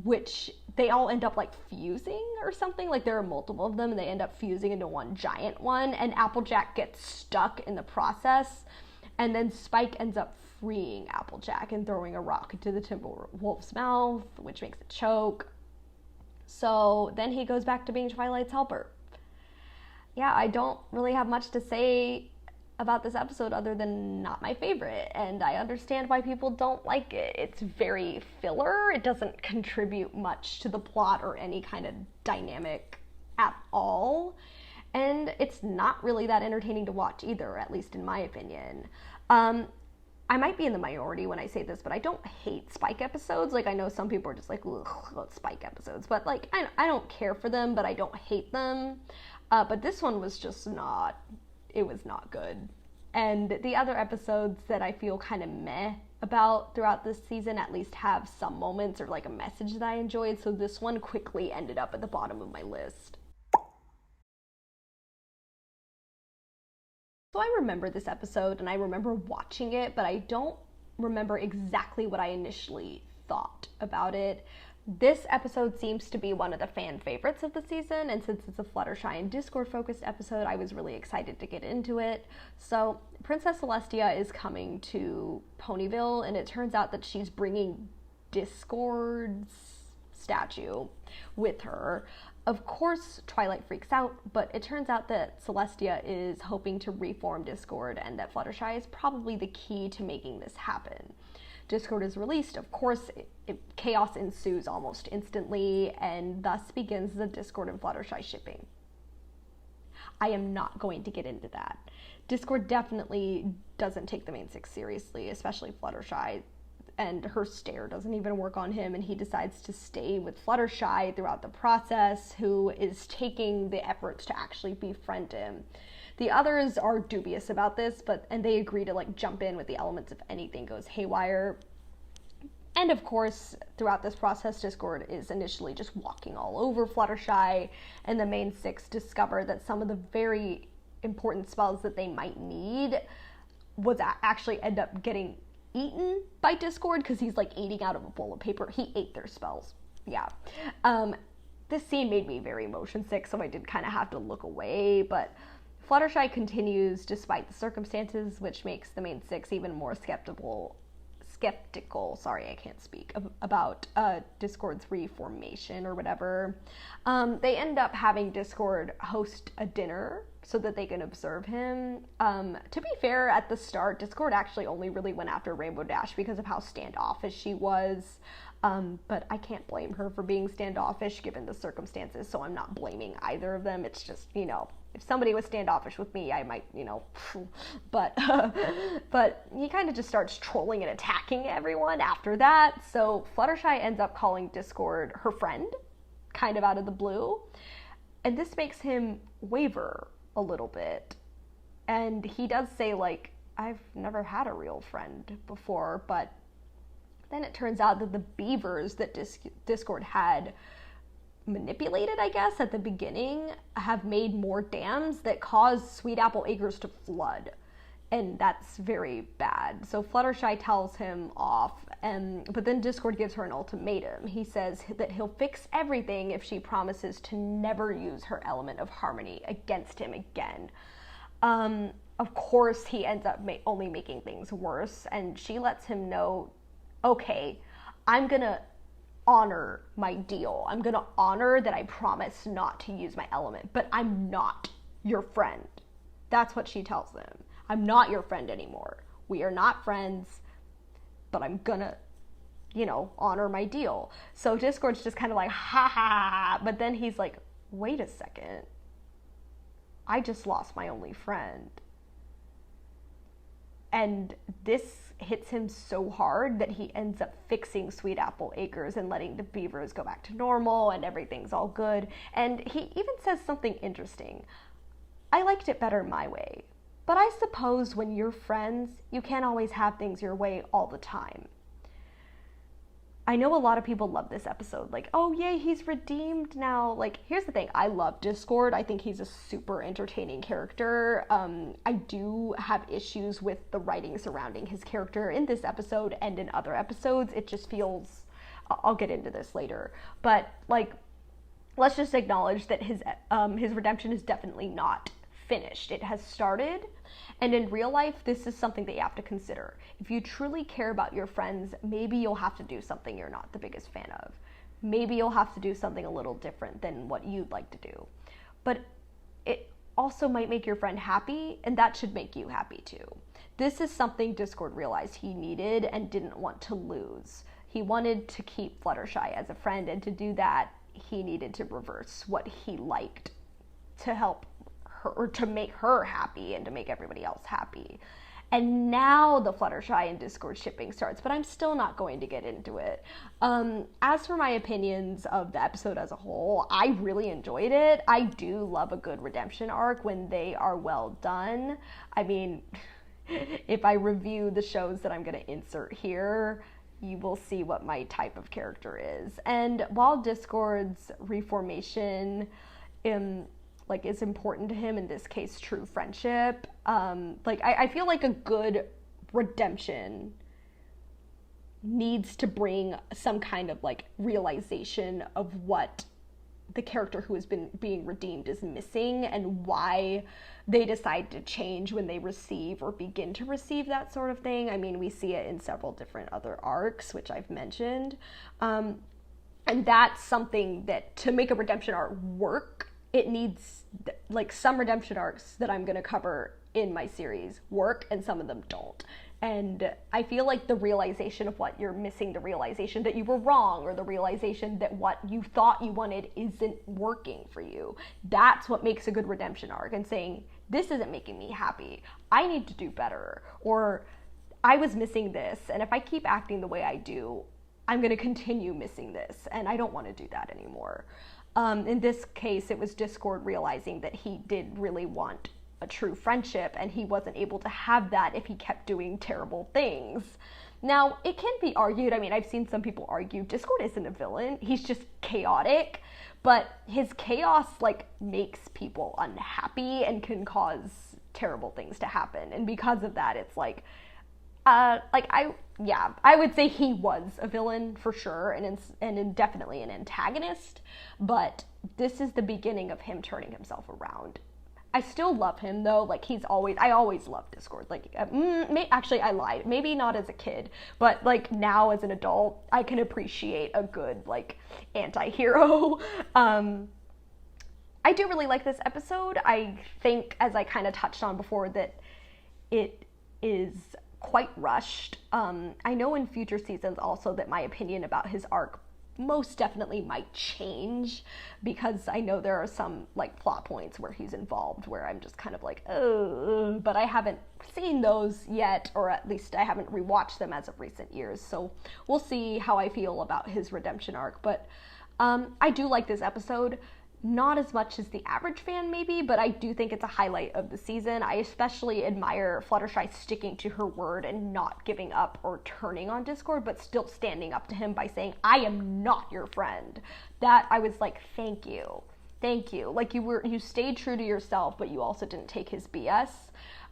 which they all end up fusing or something. There are multiple of them, and they end up fusing into one giant one, and Applejack gets stuck in the process, and then Spike ends up freeing Applejack and throwing a rock into the Timberwolf's mouth, which makes it choke. So then he goes back to being Twilight's helper. Yeah, I don't really have much to say about this episode other than not my favorite, and I understand why people don't like it. It's very filler. It doesn't contribute much to the plot or any kind of dynamic at all, and it's not really that entertaining to watch either, at least in my opinion. I might be in the minority when I say this, but I don't hate Spike episodes. I know some people are just ugh, about Spike episodes, but I don't care for them, but I don't hate them. But this one was just not good. And the other episodes that I feel kind of meh about throughout this season at least have some moments or a message that I enjoyed, so this one quickly ended up at the bottom of my list. So I remember this episode, and I remember watching it, but I don't remember exactly what I initially thought about it. This episode seems to be one of the fan favorites of the season, and since it's a Fluttershy and Discord-focused episode, I was really excited to get into it. So, Princess Celestia is coming to Ponyville, and it turns out that she's bringing Discord's statue with her. Of course, Twilight freaks out, but it turns out that Celestia is hoping to reform Discord, and that Fluttershy is probably the key to making this happen. Discord is released, of course, chaos ensues almost instantly, and thus begins the Discord and Fluttershy shipping. I am not going to get into that. Discord definitely doesn't take the main six seriously, especially Fluttershy, and her stare doesn't even work on him, and he decides to stay with Fluttershy throughout the process, who is taking the efforts to actually befriend him. The others are dubious about this, and they agree to jump in with the elements if anything goes haywire. And of course, throughout this process, Discord is initially just walking all over Fluttershy, and the main six discover that some of the very important spells that they might need would actually end up getting eaten by Discord, because he's eating out of a bowl of paper. He ate their spells. Yeah. This scene made me very motion sick, so I did kind of have to look away, but Fluttershy continues despite the circumstances, which makes the main six even more skeptical, about Discord's reformation or whatever. They end up having Discord host a dinner so that they can observe him. To be fair, at the start, Discord actually only really went after Rainbow Dash because of how standoffish she was. But I can't blame her for being standoffish given the circumstances, so I'm not blaming either of them. It's just, you know, if somebody was standoffish with me, I might, you know, but he kind of just starts trolling and attacking everyone after that. So Fluttershy ends up calling Discord her friend, kind of out of the blue. And this makes him waver a little bit. And he does say, like, I've never had a real friend before, but then it turns out that the beavers that Discord had manipulated, I guess, at the beginning have made more dams that cause Sweet Apple Acres to flood. And that's very bad. So Fluttershy tells him off, but then Discord gives her an ultimatum. He says that he'll fix everything if she promises to never use her element of harmony against him again. Of course, he ends up only making things worse, and she lets him know, okay, I'm gonna honor my deal. I'm gonna honor that I promised not to use my element, but I'm not your friend. That's what she tells them. I'm not your friend anymore. We are not friends, but I'm gonna, you know, honor my deal. So Discord's just kind of like, ha ha, but then he's like, wait a second. I just lost my only friend. And this hits him so hard that he ends up fixing Sweet Apple Acres and letting the beavers go back to normal and everything's all good. And he even says something interesting. I liked it better my way. But I suppose when you're friends, you can't always have things your way all the time. I know a lot of people love this episode. Like, oh yay, he's redeemed now. Like, here's the thing. I love Discord. I think he's a super entertaining character. I do have issues with the writing surrounding his character in this episode and in other episodes. It just feels, I'll get into this later. But, like, let's just acknowledge that his redemption is definitely not finished. It has started. And in real life, this is something that you have to consider. If you truly care about your friends, maybe you'll have to do something you're not the biggest fan of. Maybe you'll have to do something a little different than what you'd like to do. But it also might make your friend happy, and that should make you happy too. This is something Discord realized he needed and didn't want to lose. He wanted to keep Fluttershy as a friend, and to do that, he needed to reverse what he liked to help her, or to make her happy and to make everybody else happy. And now the Fluttershy and Discord shipping starts, but I'm still not going to get into it. As for my opinions of the episode as a whole, I really enjoyed it. I do love a good redemption arc when they are well done. I mean, if I review the shows that I'm going to insert here, you will see what my type of character is. And while Discord's reformation is important to him, in this case true friendship, I feel like a good redemption needs to bring some kind of realization of what the character who has been being redeemed is missing, and why they decide to change when they receive or begin to receive that sort of thing. I mean, we see it in several different other arcs, which I've mentioned, and that's something that, to make a redemption arc work, it needs, some redemption arcs that I'm going to cover in my series work and some of them don't. And I feel like the realization of what you're missing, the realization that you were wrong, or the realization that what you thought you wanted isn't working for you, that's what makes a good redemption arc. And saying, this isn't making me happy, I need to do better, or I was missing this, and if I keep acting the way I do, I'm going to continue missing this, and I don't want to do that anymore. In this case, it was Discord realizing that he did really want a true friendship, and he wasn't able to have that if he kept doing terrible things. Now, it can be argued, I mean, I've seen some people argue, Discord isn't a villain, he's just chaotic, but his chaos, makes people unhappy and can cause terrible things to happen, and because of that, it's I would say he was a villain for sure, and definitely an antagonist, but this is the beginning of him turning himself around. I still love him though, I always loved Discord, actually I lied, maybe not as a kid, but now as an adult, I can appreciate a good, anti-hero. I do really like this episode. I think, as I kind of touched on before, that it is quite rushed. I know in future seasons also that my opinion about his arc most definitely might change, because I know there are some like plot points where he's involved where I'm just kind of like, oh, but I haven't seen those yet, or at least I haven't rewatched them as of recent years. So we'll see how I feel about his redemption arc. But I do like this episode. Not as much as the average fan maybe, but I do think it's a highlight of the season. I especially admire Fluttershy sticking to her word and not giving up or turning on Discord, but still standing up to him by saying, I am not your friend. That I was like, thank you. Thank you. Like you stayed true to yourself, but you also didn't take his BS.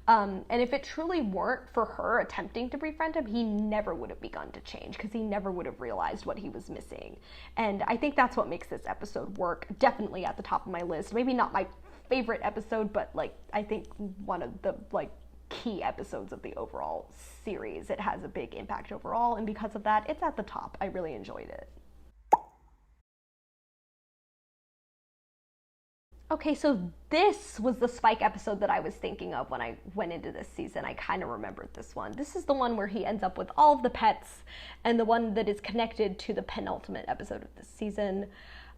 And if it truly weren't for her attempting to befriend him, he never would have begun to change, because he never would have realized what he was missing. And I think that's what makes this episode work. Definitely at the top of my list. Maybe not my favorite episode, but like I think one of the like key episodes of the overall series. It has a big impact overall, and because of that, it's at the top. I really enjoyed it. Okay, so this was the Spike episode that I was thinking of when I went into this season. I kind of remembered this one. This is the one where he ends up with all of the pets, and the one that is connected to the penultimate episode of this season.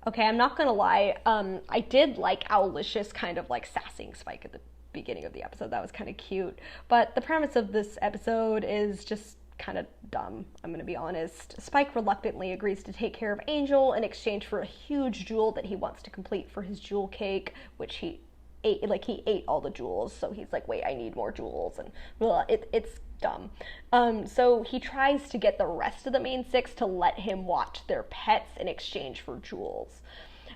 Okay, I'm not gonna lie, I did like Owlicious kind of like sassing Spike at the beginning of the episode. That was kind of cute. But the premise of this episode is just kind of dumb, I'm gonna be honest. Spike reluctantly agrees to take care of Angel in exchange for a huge jewel that he wants to complete for his jewel cake, which he ate. Like, he ate all the jewels, so he's like, wait, I need more jewels, and it's dumb. So he tries to get the rest of the main six to let him watch their pets in exchange for jewels.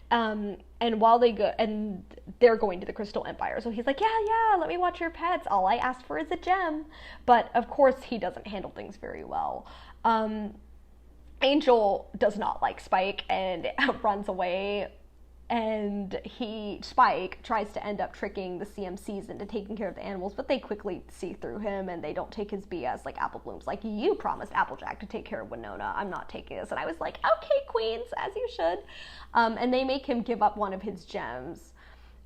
And while they go, and they're going to the Crystal Empire, so he's like, yeah, let me watch your pets. All I asked for is a gem. But of course, he doesn't handle things very well. Angel does not like Spike and runs away. And Spike tries to end up tricking the CMCs into taking care of the animals, but they quickly see through him and they don't take his BS. Like Apple Bloom's like, you promised Applejack to take care of Winona. I'm not taking this. And I was like, okay, Queens, as you should. And they make him give up one of his gems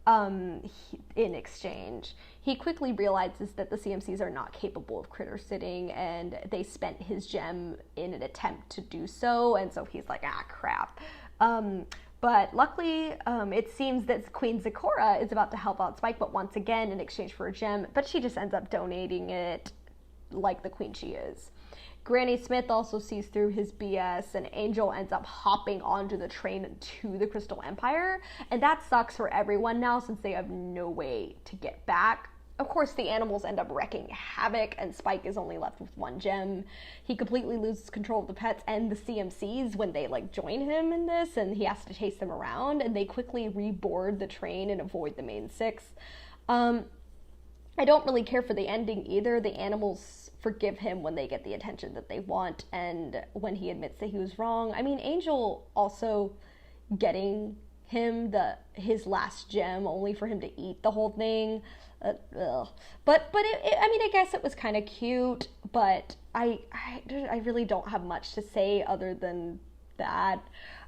in exchange. He quickly realizes that the CMCs are not capable of critter sitting, and they spent his gem in an attempt to do so. And so he's like, crap. But luckily, it seems that Queen Zecora is about to help out Spike, but once again in exchange for a gem, but she just ends up donating it like the queen she is. Granny Smith also sees through his BS, and Angel ends up hopping onto the train to the Crystal Empire, and that sucks for everyone now since they have no way to get back. Of course, the animals end up wreaking havoc, and Spike is only left with one gem. He completely loses control of the pets and the CMCs when they like join him in this, and he has to chase them around, and they quickly reboard the train and avoid the main six. I don't really care for the ending either. The animals forgive him when they get the attention that they want, and when he admits that he was wrong. I mean, Angel also getting him his last gem only for him to eat the whole thing. But I mean, I guess it was kind of cute, but I really don't have much to say other than that.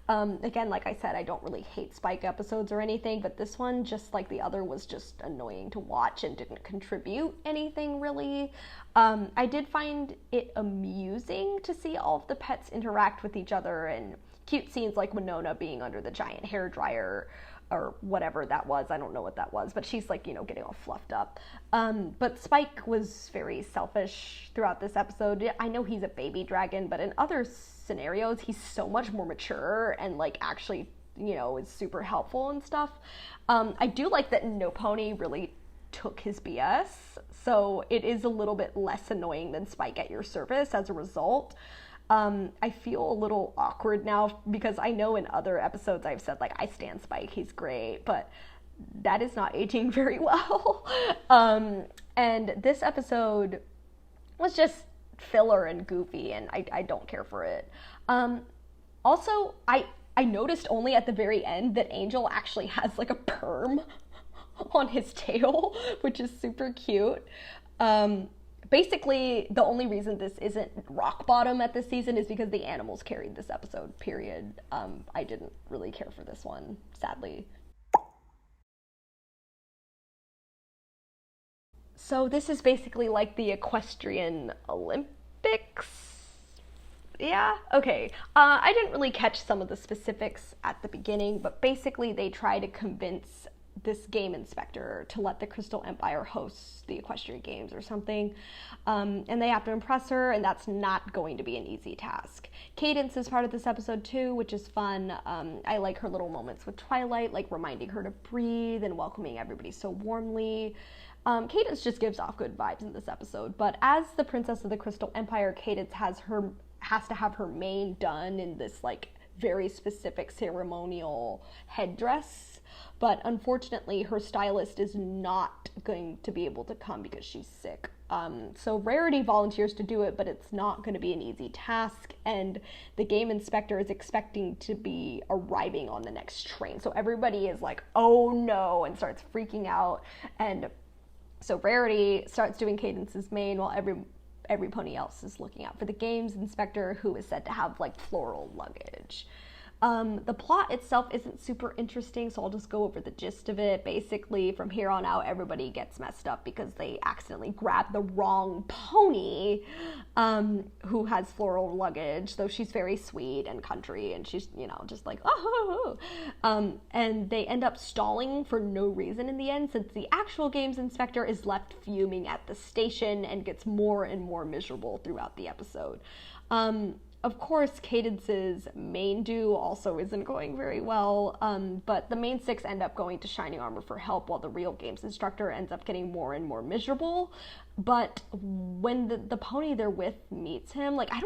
Again, like I said, I don't really hate Spike episodes or anything, but this one, just like the other, was just annoying to watch and didn't contribute anything really. I did find it amusing to see all of the pets interact with each other, and cute scenes like Winona being under the giant hair dryer or whatever that was. I don't know what that was, but she's like, getting all fluffed up. But Spike was very selfish throughout this episode. I know he's a baby dragon, but in other scenarios, he's so much more mature and like actually, is super helpful and stuff. I do like that No Pony really took his BS, so it is a little bit less annoying than Spike at your service as a result. I feel a little awkward now because I know in other episodes I've said, like, I stan Spike, he's great, but that is not aging very well. And this episode was just filler and goofy, and I don't care for it. Also, I noticed only at the very end that Angel actually has, like, a perm on his tail, which is super cute. Basically, the only reason this isn't rock bottom at this season is because the animals carried this episode, period. I didn't really care for this one, sadly. So this is basically like the Equestrian Olympics. Yeah, okay. I didn't really catch some of the specifics at the beginning, but basically they try to convince this game inspector to let the Crystal Empire host the equestrian games or something, and they have to impress her, and that's not going to be an easy task. Cadence is part of this episode too, which is fun. I like her little moments with Twilight, like reminding her to breathe and welcoming everybody so warmly. Cadence just gives off good vibes in this episode, but as the Princess of the Crystal Empire, Cadence has to have her mane done in this like very specific ceremonial headdress, but unfortunately her stylist is not going to be able to come because she's sick. So Rarity volunteers to do it, but it's not going to be an easy task, and the game inspector is expecting to be arriving on the next train, so everybody is like, oh no, and starts freaking out. And so Rarity starts doing Cadence's mane while every pony else is looking out for the games inspector, who is said to have like floral luggage. The plot itself isn't super interesting, so I'll just go over the gist of it. Basically, from here on out, everybody gets messed up because they accidentally grab the wrong pony, who has floral luggage, though she's very sweet and country, and she's, you know, just like, oh. And they end up stalling for no reason in the end, since the actual games inspector is left fuming at the station and gets more and more miserable throughout the episode. Of course, Cadence's main do also isn't going very well, but the main six end up going to Shining Armor for help, while the real games instructor ends up getting more and more miserable. But when the pony they're with meets him, like I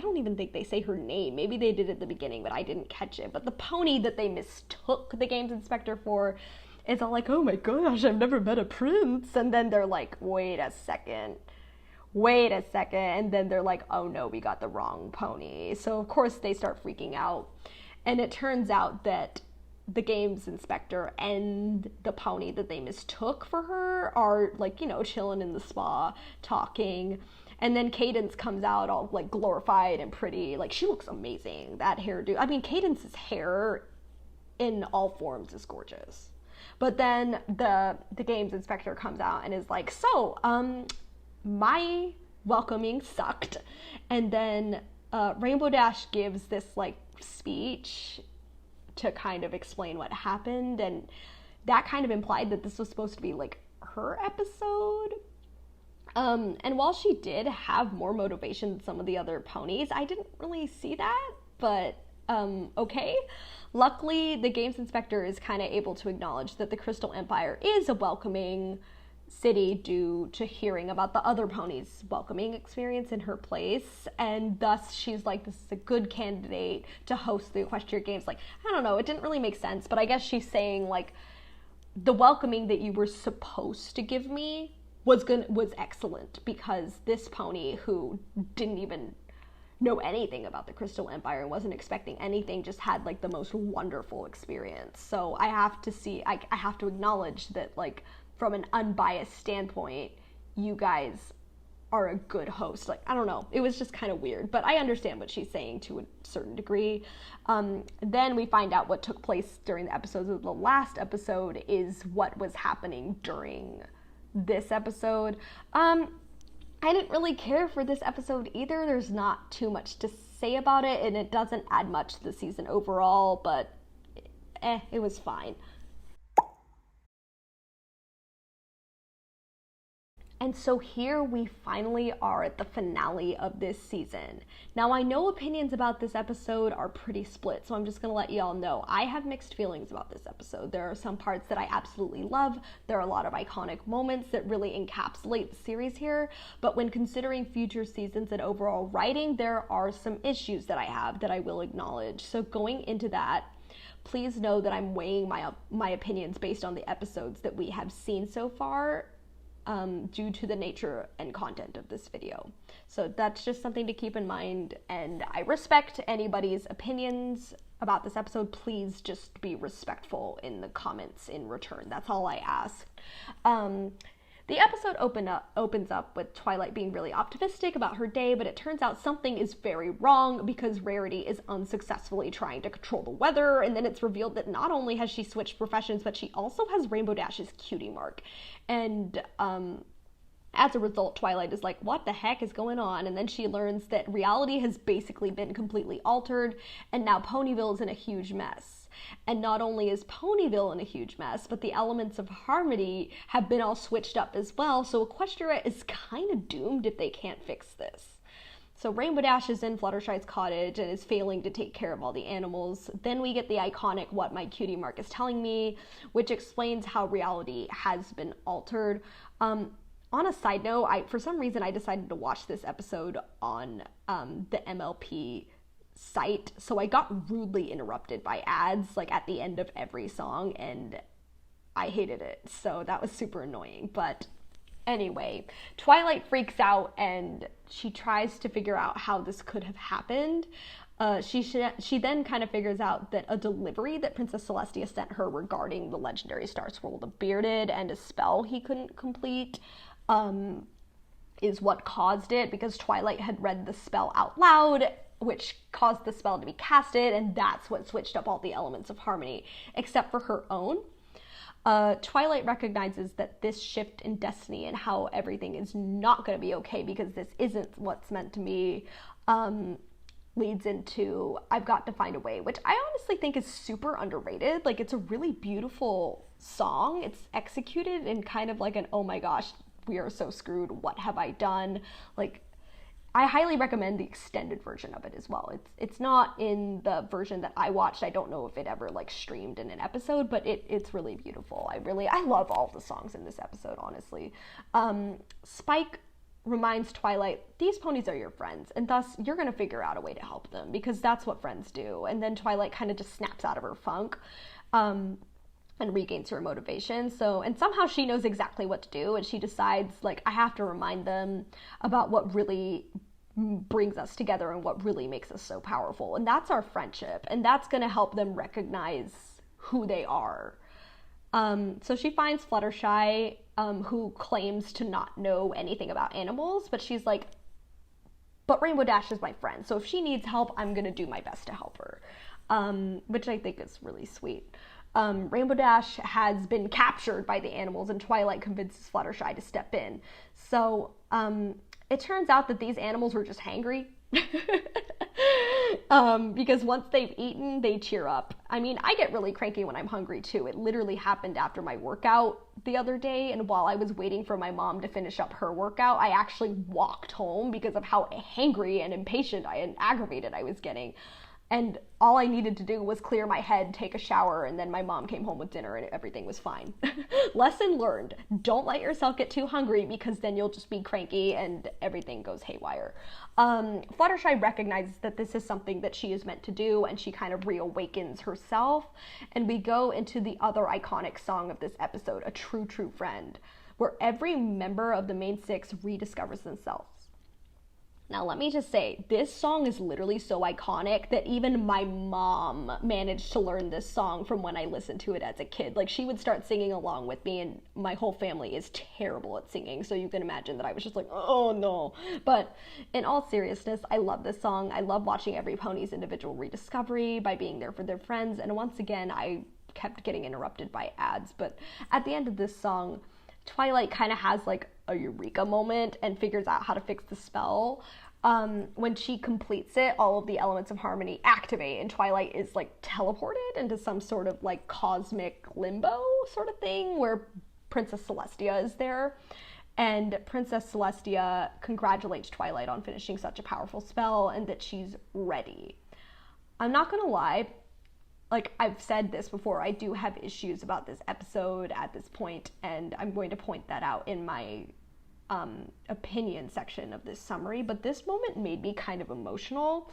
don't even think they say her name. Maybe they did at the beginning, but I didn't catch it. But the pony that they mistook the games inspector for is all like, oh my gosh, I've never met a prince. And then they're like, wait a second, and then they're like, oh no, we got the wrong pony. So of course they start freaking out, and it turns out that the games inspector and the pony that they mistook for her are like, you know, chilling in the spa talking, and then Cadence comes out all like glorified and pretty, like she looks amazing. That hairdo, I mean, Cadence's hair in all forms is gorgeous. But then the games inspector comes out and is like, so my welcoming sucked. And then Rainbow Dash gives this like speech to kind of explain what happened, and that kind of implied that this was supposed to be like her episode. And while she did have more motivation than some of the other ponies, I didn't really see that, but okay. Luckily, the games inspector is kind of able to acknowledge that the Crystal Empire is a welcoming city due to hearing about the other ponies' welcoming experience in her place, and thus she's like, this is a good candidate to host the equestrian games. Like, I don't know, it didn't really make sense, but I guess she's saying like, the welcoming that you were supposed to give me was excellent, because this pony, who didn't even know anything about the Crystal Empire and wasn't expecting anything, just had like the most wonderful experience. So I have to acknowledge that, like, from an unbiased standpoint, you guys are a good host. Like, I don't know, it was just kind of weird, but I understand what she's saying to a certain degree. Then we find out what took place during the episodes of the last episode is what was happening during this episode. I didn't really care for this episode either. There's not too much to say about it, and it doesn't add much to the season overall, but it was fine. And so here we finally are at the finale of this season. Now, I know opinions about this episode are pretty split, so I'm just gonna let y'all know I have mixed feelings about this episode. There are some parts that I absolutely love. There are a lot of iconic moments that really encapsulate the series here, but when considering future seasons and overall writing, there are some issues that I have that I will acknowledge. So going into that, please know that I'm weighing my opinions based on the episodes that we have seen so far, due to the nature and content of this video. So that's just something to keep in mind, and I respect anybody's opinions about this episode. Please just be respectful in the comments in return. That's all I ask. The episode opens up with Twilight being really optimistic about her day, but it turns out something is very wrong because Rarity is unsuccessfully trying to control the weather, and then it's revealed that not only has she switched professions, but she also has Rainbow Dash's cutie mark. And As a result, Twilight is like, what the heck is going on? And then she learns that reality has basically been completely altered, and now Ponyville is in a huge mess. And not only is Ponyville in a huge mess, but the elements of harmony have been all switched up as well, so Equestria is kind of doomed if they can't fix this. So Rainbow Dash is in Fluttershy's cottage and is failing to take care of all the animals. Then we get the iconic What My Cutie Mark Is Telling Me, which explains how reality has been altered. On a side note, for some reason I decided to watch this episode on the MLP site, so I got rudely interrupted by ads like at the end of every song, and I hated it, so that was super annoying. But anyway, Twilight freaks out and she tries to figure out how this could have happened. She then kind of figures out that a delivery that Princess Celestia sent her regarding the legendary Star Scroll, the Bearded, and a spell he couldn't complete is what caused it, because Twilight had read the spell out loud, which caused the spell to be casted, and that's what switched up all the elements of harmony, except for her own. Twilight recognizes that this shift in destiny and how everything is not going to be okay because this isn't what's meant to be, leads into I've Got to Find a Way, which I honestly think is super underrated. Like, it's a really beautiful song. It's executed in kind of like an, oh my gosh, we are so screwed, what have I done? Like, I highly recommend the extended version of it as well. It's not in the version that I watched. I don't know if it ever like streamed in an episode, but it's really beautiful. I love all the songs in this episode, honestly. Spike reminds Twilight, these ponies are your friends, and thus you're gonna figure out a way to help them, because that's what friends do. And then Twilight kind of just snaps out of her funk and regains her motivation. And somehow she knows exactly what to do, and she decides, like, I have to remind them about what really brings us together and what really makes us so powerful, and that's our friendship, and that's going to help them recognize who they are. So she finds Fluttershy, who claims to not know anything about animals, but she's like, but Rainbow Dash is my friend, so if she needs help, I'm going to do my best to help her, which I think is really sweet. Rainbow Dash has been captured by the animals, and Twilight convinces Fluttershy to step in. So it turns out that these animals were just hangry. Because once they've eaten, they cheer up. I mean, I get really cranky when I'm hungry too. It literally happened after my workout the other day, and while I was waiting for my mom to finish up her workout, I actually walked home because of how hangry and impatient and aggravated I was getting. And all I needed to do was clear my head, take a shower, and then my mom came home with dinner and everything was fine. Lesson learned. Don't let yourself get too hungry, because then you'll just be cranky and everything goes haywire. Fluttershy recognizes that this is something that she is meant to do, and she kind of reawakens herself. And we go into the other iconic song of this episode, A True, True Friend, where every member of the main six rediscovers themselves. Now, let me just say, this song is literally so iconic that even my mom managed to learn this song from when I listened to it as a kid. Like, she would start singing along with me, and my whole family is terrible at singing, so you can imagine that I was just like, oh no. But in all seriousness, I love this song. I love watching every pony's individual rediscovery by being there for their friends, and once again, I kept getting interrupted by ads. But at the end of this song, Twilight kind of has like a eureka moment and figures out how to fix the spell. When she completes it, all of the elements of harmony activate, and Twilight is like teleported into some sort of like cosmic limbo sort of thing where Princess Celestia is there. And Princess Celestia congratulates Twilight on finishing such a powerful spell and that she's ready. I'm not gonna lie, like I've said this before, I do have issues about this episode at this point, and I'm going to point that out in my opinion section of this summary, but this moment made me kind of emotional.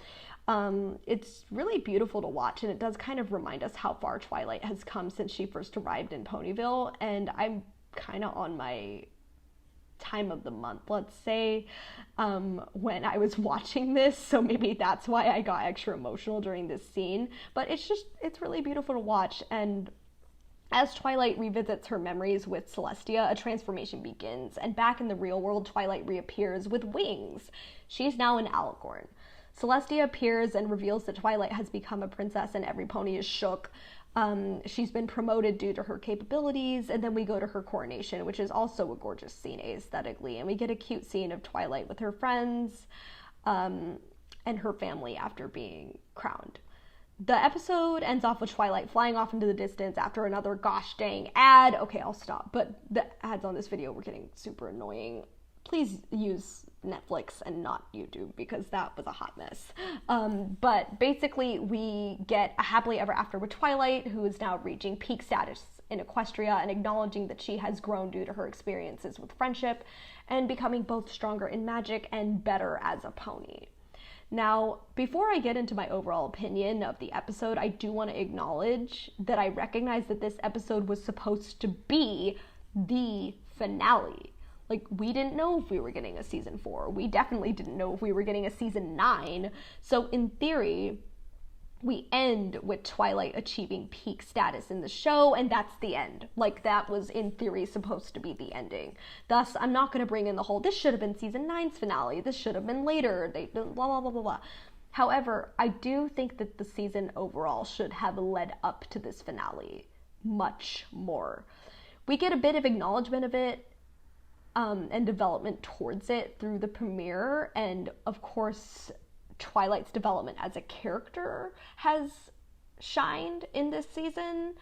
It's really beautiful to watch, and it does kind of remind us how far Twilight has come since she first arrived in Ponyville, and I'm kind of on my time of the month, let's say, when I was watching this, so maybe that's why I got extra emotional during this scene. But it's really beautiful to watch, and as Twilight revisits her memories with Celestia, a transformation begins, and back in the real world, Twilight reappears with wings. She's now an alicorn. Celestia appears and reveals that Twilight has become a princess, and every pony is shook. She's been promoted due to her capabilities, and then we go to her coronation, which is also a gorgeous scene aesthetically, and we get a cute scene of Twilight with her friends and her family after being crowned. The episode ends off with Twilight flying off into the distance after another gosh dang ad. Okay, I'll stop, but the ads on this video were getting super annoying. Please use Netflix and not YouTube, because that was a hot mess. But basically we get a happily ever after with Twilight, who is now reaching peak status in Equestria and acknowledging that she has grown due to her experiences with friendship and becoming both stronger in magic and better as a pony. Now, before I get into my overall opinion of the episode, I do want to acknowledge that I recognize that this episode was supposed to be the finale. Like, we didn't know if we were getting a season 4. We definitely didn't know if we were getting a season 9. So in theory, we end with Twilight achieving peak status in the show, and that's the end. Like, that was in theory supposed to be the ending. Thus, I'm not going to bring in the whole, this should have been season 9's finale, this should have been later, they blah, blah, blah, blah, blah. However, I do think that the season overall should have led up to this finale much more. We get a bit of acknowledgement of it, and development towards it through the premiere, and of course Twilight's development as a character has shined in this season,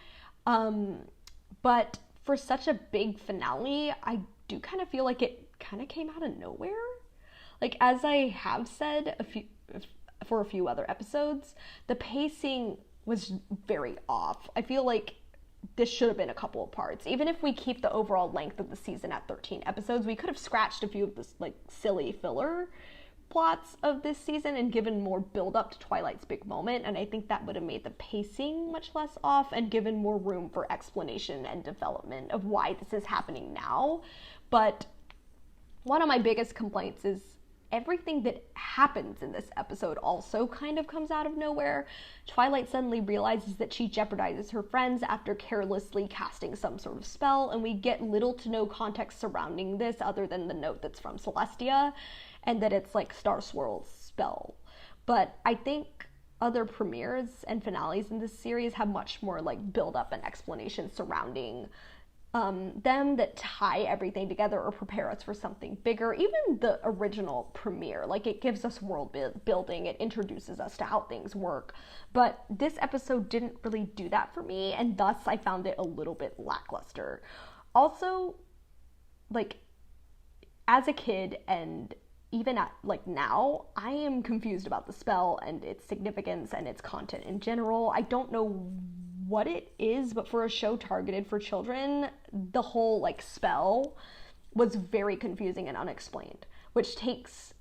but for such a big finale, I do kind of feel like it kind of came out of nowhere. Like, as I have said for a few other episodes, the pacing was very off. I feel like this should have been a couple of parts. Even if we keep the overall length of the season at 13 episodes, we could have scratched a few of this like silly filler plots of this season and given more build up to Twilight's big moment, and I think that would have made the pacing much less off and given more room for explanation and development of why this is happening now. But one of my biggest complaints is everything that happens in this episode also kind of comes out of nowhere. Twilight suddenly realizes that she jeopardizes her friends after carelessly casting some sort of spell, and we get little to no context surrounding this other than the note that's from Celestia, and that it's like Star Swirl's spell. But I think other premieres and finales in this series have much more like build up and explanation surrounding them that tie everything together or prepare us for something bigger. Even the original premiere, like, it gives us world building, it introduces us to how things work, but this episode didn't really do that for me, and thus I found it a little bit lackluster. Also, like, as a kid and even at like now, I am confused about the spell and its significance and its content in general. I don't know what it is, but for a show targeted for children, the whole like spell was very confusing and unexplained, which takes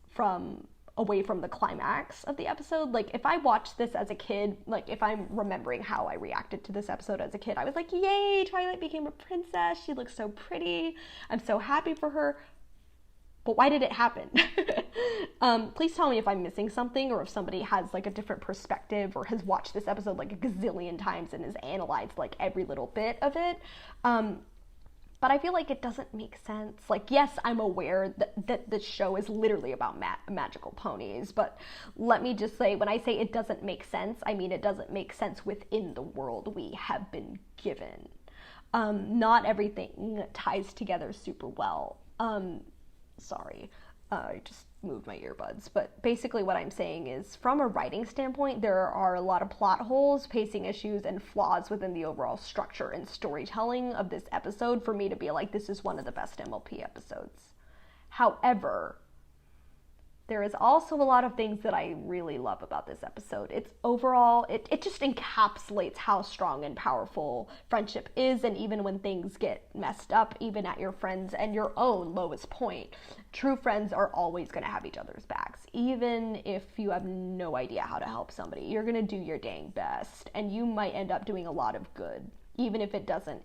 away from the climax of the episode. Like, if I watched this as a kid, like if I'm remembering how I reacted to this episode as a kid, I was like, yay, Twilight became a princess, she looks so pretty, I'm so happy for her. But why did it happen? Please tell me if I'm missing something, or if somebody has like a different perspective or has watched this episode like a gazillion times and has analyzed like every little bit of it. But I feel like it doesn't make sense. Like, yes, I'm aware that the show is literally about magical ponies, but let me just say, when I say it doesn't make sense, I mean it doesn't make sense within the world we have been given. Not everything ties together super well. Sorry, I just moved my earbuds, but basically what I'm saying is, from a writing standpoint, there are a lot of plot holes, pacing issues, and flaws within the overall structure and storytelling of this episode for me to be like, this is one of the best MLP episodes. However, there is also a lot of things that I really love about this episode. It's overall, it just encapsulates how strong and powerful friendship is, and even when things get messed up, even at your friends and your own lowest point, true friends are always going to have each other's backs. Even if you have no idea how to help somebody, you're going to do your dang best, and you might end up doing a lot of good, even if it doesn't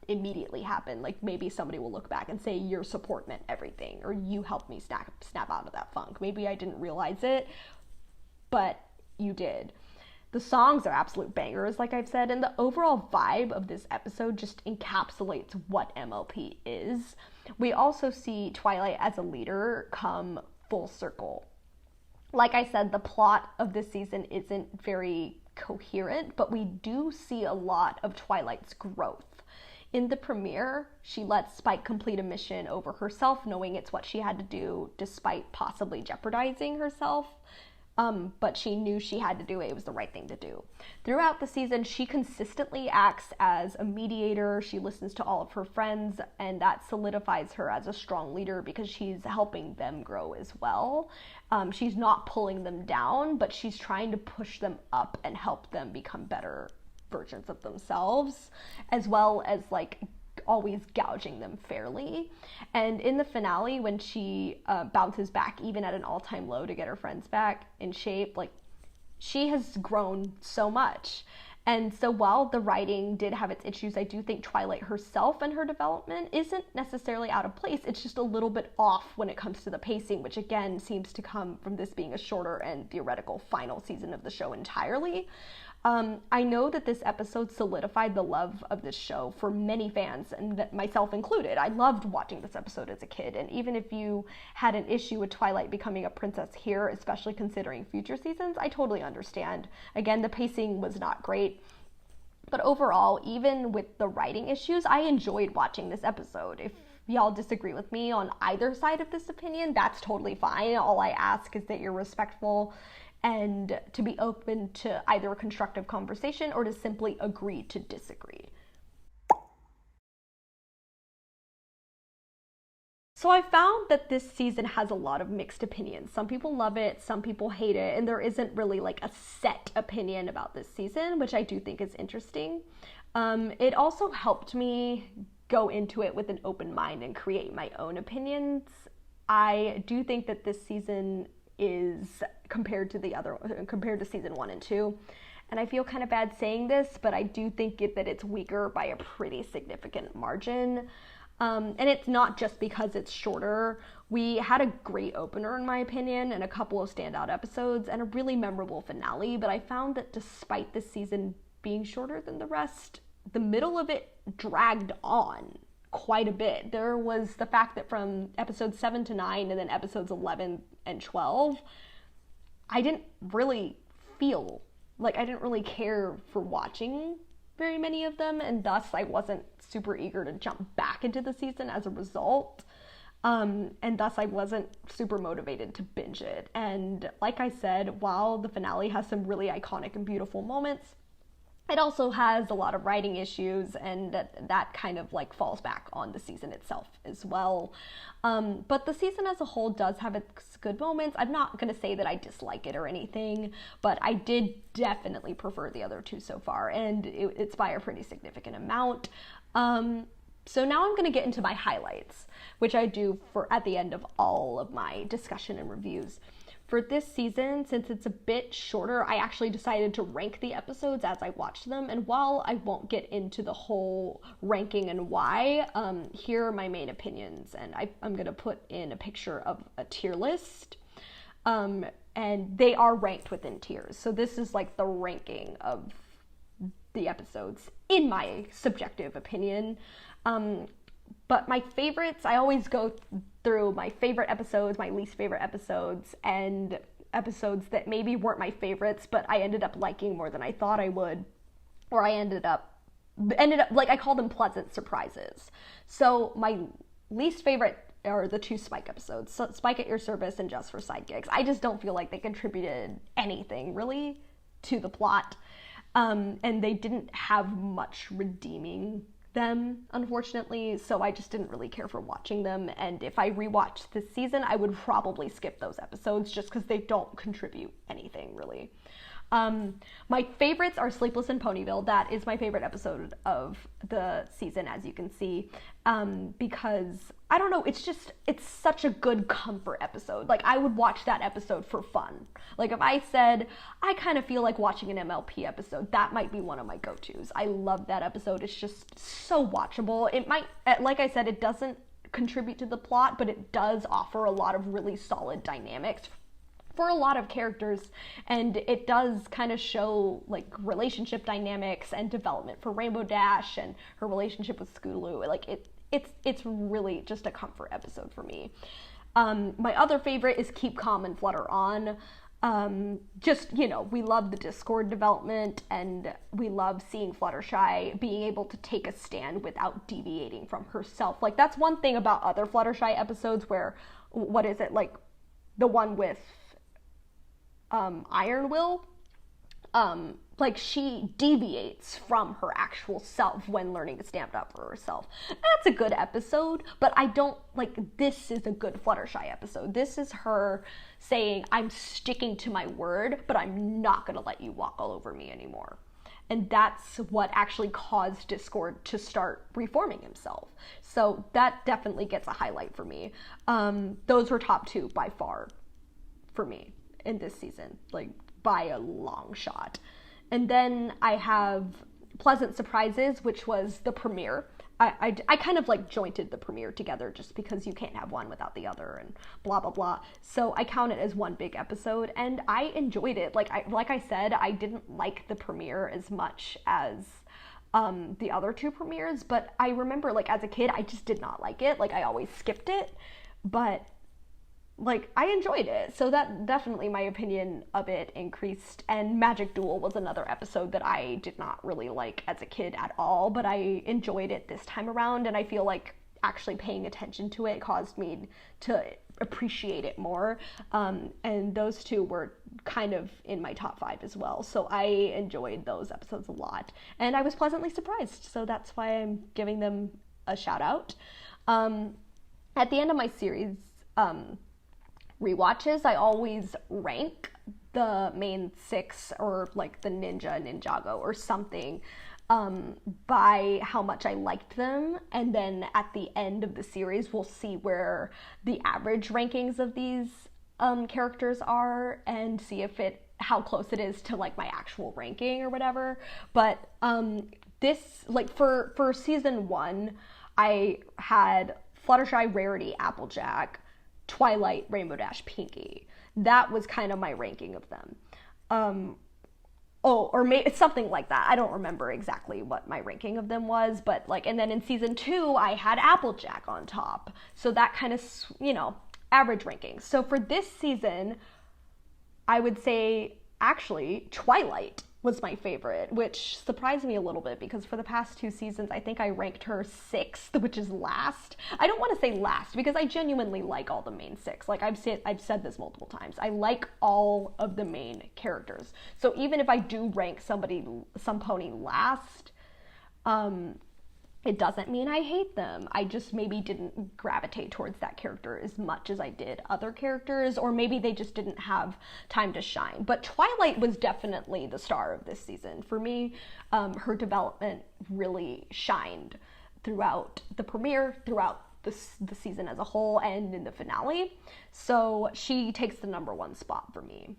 immediately happen. Like, maybe somebody will look back and say your support meant everything, or you helped me snap out of that funk. Maybe I didn't realize it, but you did. The songs are absolute bangers, like I've said, and the overall vibe of this episode just encapsulates what MLP is. We also see Twilight as a leader come full circle. Like I said, the plot of this season isn't very coherent, but we do see a lot of Twilight's growth. In the premiere, she lets Spike complete a mission over herself, knowing it's what she had to do despite possibly jeopardizing herself. But she knew she had to do it. It was the right thing to do. Throughout the season, she consistently acts as a mediator. She listens to all of her friends, and that solidifies her as a strong leader because she's helping them grow as well. She's not pulling them down, but she's trying to push them up and help them become better versions of themselves, as well as like always gouging them fairly. And in the finale, when she bounces back even at an all-time low to get her friends back in shape, like, she has grown so much. And so while the writing did have its issues, I do think Twilight herself and her development isn't necessarily out of place. It's just a little bit off when it comes to the pacing, which again seems to come from this being a shorter and theoretical final season of the show entirely. I know that this episode solidified the love of this show for many fans, and that myself included. I loved watching this episode as a kid, and even if you had an issue with Twilight becoming a princess here, especially considering future seasons, I totally understand. Again, the pacing was not great, but overall, even with the writing issues, I enjoyed watching this episode. If y'all disagree with me on either side of this opinion, that's totally fine. All I ask is that you're respectful and to be open to either a constructive conversation or to simply agree to disagree. So I found that this season has a lot of mixed opinions. Some people love it, some people hate it, and there isn't really like a set opinion about this season, which I do think is interesting. It also helped me go into it with an open mind and create my own opinions. I do think that this season is compared to season 1 and 2, and I feel kind of bad saying this, but I do think that it's weaker by a pretty significant margin. And it's not just because it's shorter. We had a great opener, in my opinion, and a couple of standout episodes, and a really memorable finale, but I found that despite this season being shorter than the rest, the middle of it dragged on quite a bit. There was the fact that from episodes 7 to 9 and then episodes 11 and 12, I didn't really care for watching very many of them, and thus I wasn't super eager to jump back into the season as a result. And thus I wasn't super motivated to binge it. And like I said, while the finale has some really iconic and beautiful moments, it also has a lot of writing issues, and that kind of like falls back on the season itself as well. But the season as a whole does have its good moments. I'm not going to say that I dislike it or anything, but I did definitely prefer the other two so far, and it's by a pretty significant amount. So now I'm going to get into my highlights, which I do at the end of all of my discussion and reviews. For this season, since it's a bit shorter, I actually decided to rank the episodes as I watched them. And while I won't get into the whole ranking and why, here are my main opinions. And I'm going to put in a picture of a tier list. And they are ranked within tiers. So this is like the ranking of the episodes, in my subjective opinion. But my favorites, I always go through my favorite episodes, my least favorite episodes, and episodes that maybe weren't my favorites, but I ended up liking more than I thought I would, or I ended up, like, I call them pleasant surprises. So my least favorite are the two Spike episodes, so Spike at Your Service and Just for Sidekicks. I just don't feel like they contributed anything, really, to the plot, and they didn't have much redeeming them, unfortunately, so I just didn't really care for watching them. And if I rewatched this season, I would probably skip those episodes just because they don't contribute anything, really. My favorites are Sleepless in Ponyville. That is my favorite episode of the season, as you can see, because I don't know, it's such a good comfort episode. Like, I would watch that episode for fun. Like, if I said, I kind of feel like watching an MLP episode, that might be one of my go-tos. I love that episode. It's just so watchable. It might, like I said, it doesn't contribute to the plot, but it does offer a lot of really solid dynamics for a lot of characters, and it does kind of show like relationship dynamics and development for Rainbow Dash and her relationship with Scootaloo. Like, it's really just a comfort episode for me. My other favorite is Keep Calm and Flutter On. Just, you know, we love the Discord development, and we love seeing Fluttershy being able to take a stand without deviating from herself. Like, that's one thing about other Fluttershy episodes where, what is it, like, the one with, Iron Will? Like, she deviates from her actual self when learning to stand up for herself. That's a good episode, but I don't, like, this is a good Fluttershy episode. This is her saying, I'm sticking to my word, but I'm not gonna let you walk all over me anymore. And that's what actually caused Discord to start reforming himself. So that definitely gets a highlight for me. Those were top two by far for me in this season, like, by a long shot. And then I have Pleasant Surprises, which was the premiere. I kind of like jointed the premiere together just because you can't have one without the other and blah, blah, blah. So I count it as one big episode, and I enjoyed it. Like I said, I didn't like the premiere as much as the other two premieres, but I remember, like, as a kid, I just did not like it. Like, I always skipped it, but like, I enjoyed it. So that definitely, my opinion of it increased. And Magic Duel was another episode that I did not really like as a kid at all, but I enjoyed it this time around, and I feel like actually paying attention to it caused me to appreciate it more. And those two were kind of in my top 5 as well. So I enjoyed those episodes a lot, and I was pleasantly surprised. So that's why I'm giving them a shout out. At the end of my series, Rewatches, I always rank the main 6 or like the Ninjago or something by how much I liked them, and then at the end of the series we'll see where the average rankings of these characters are and see if how close it is to like my actual ranking or whatever. But this, like, for season 1, I had Fluttershy, Rarity, Applejack, Twilight, Rainbow Dash, Pinkie. That was kind of my ranking of them. Or maybe it's something like that. I don't remember exactly what my ranking of them was, but like, and then in season 2, I had Applejack on top. So that kind of, you know, average rankings. So for this season, I would say actually Twilight was my favorite, which surprised me a little bit because for the past 2 seasons, I think I ranked her 6th, which is last. I don't want to say last because I genuinely like all the main 6. Like, I've said this multiple times. I like all of the main characters. So even if I do rank some pony last, it doesn't mean I hate them. I just maybe didn't gravitate towards that character as much as I did other characters, or maybe they just didn't have time to shine. But Twilight was definitely the star of this season. For me, her development really shined throughout the premiere, throughout the season as a whole, and in the finale. So she takes the number 1 spot for me.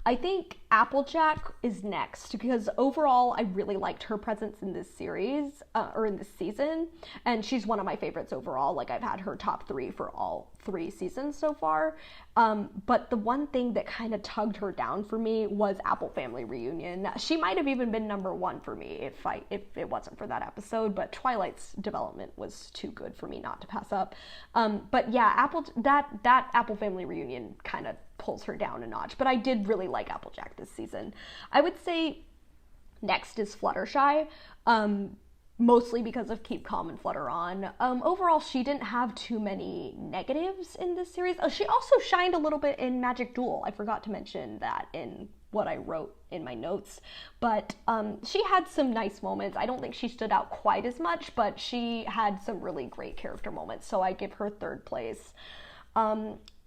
I think Applejack is next because overall I really liked her presence in this series, or in this season, and she's one of my favorites overall. Like, I've had her top 3 for all 3 seasons so far, but the one thing that kind of tugged her down for me was Apple Family Reunion. She might have even been number 1 for me if it wasn't for that episode, but Twilight's development was too good for me not to pass up. But yeah, that Apple Family Reunion kind of pulls her down a notch, but I did really like Applejack this season. I would say next is Fluttershy, mostly because of Keep Calm and Flutter On. Overall, she didn't have too many negatives in this series. She also shined a little bit in Magic Duel. I forgot to mention that in what I wrote in my notes, but she had some nice moments. I don't think she stood out quite as much, but she had some really great character moments, so I give her 3rd place.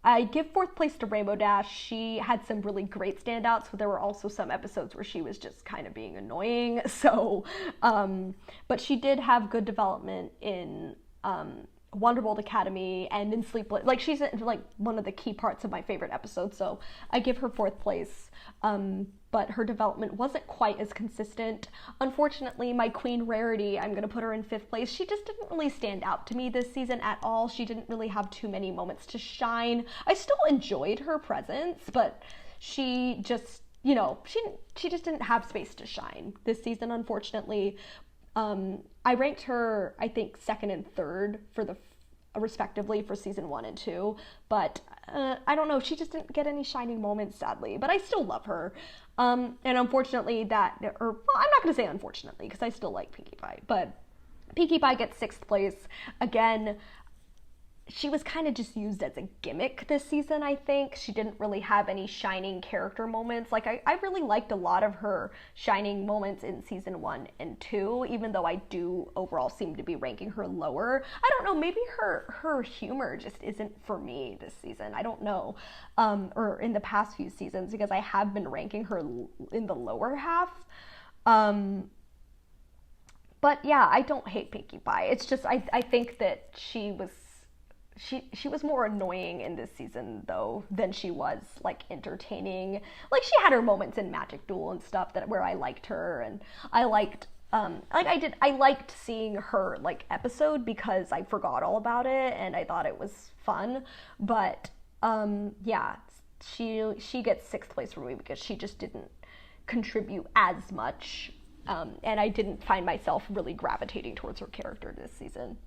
I give 4th place to Rainbow Dash. She had some really great standouts, but there were also some episodes where she was just kind of being annoying. So, but she did have good development in Wonderworld Academy and in Sleepless. Like, she's like one of the key parts of my favorite episodes. So I give her 4th place. But her development wasn't quite as consistent. Unfortunately, my queen Rarity, I'm going to put her in 5th place. She just didn't really stand out to me this season at all. She didn't really have too many moments to shine. I still enjoyed her presence, but she just, you know, she just didn't have space to shine this season, unfortunately. I ranked her, I think, 2nd and 3rd for the respectively for season 1 and 2, but I don't know, she just didn't get any shining moments, sadly, but I still love her. And unfortunately I'm not going to say unfortunately, because I still like Pinkie Pie, but Pinkie Pie gets 6th place. Again, she was kind of just used as a gimmick this season, I think. She didn't really have any shining character moments. Like, I really liked a lot of her shining moments in season 1 and 2, even though I do overall seem to be ranking her lower. I don't know, maybe her humor just isn't for me this season. I don't know. Or in the past few seasons, because I have been ranking her in the lower half. But yeah, I don't hate Pinkie Pie. It's just, I think that she was more annoying in this season, though, than she was, like, entertaining. Like, she had her moments in Magic Duel and stuff where I liked her, and I liked, I liked seeing her, like, episode because I forgot all about it, and I thought it was fun, but, yeah, she gets 6th place for me because she just didn't contribute as much, and I didn't find myself really gravitating towards her character this season.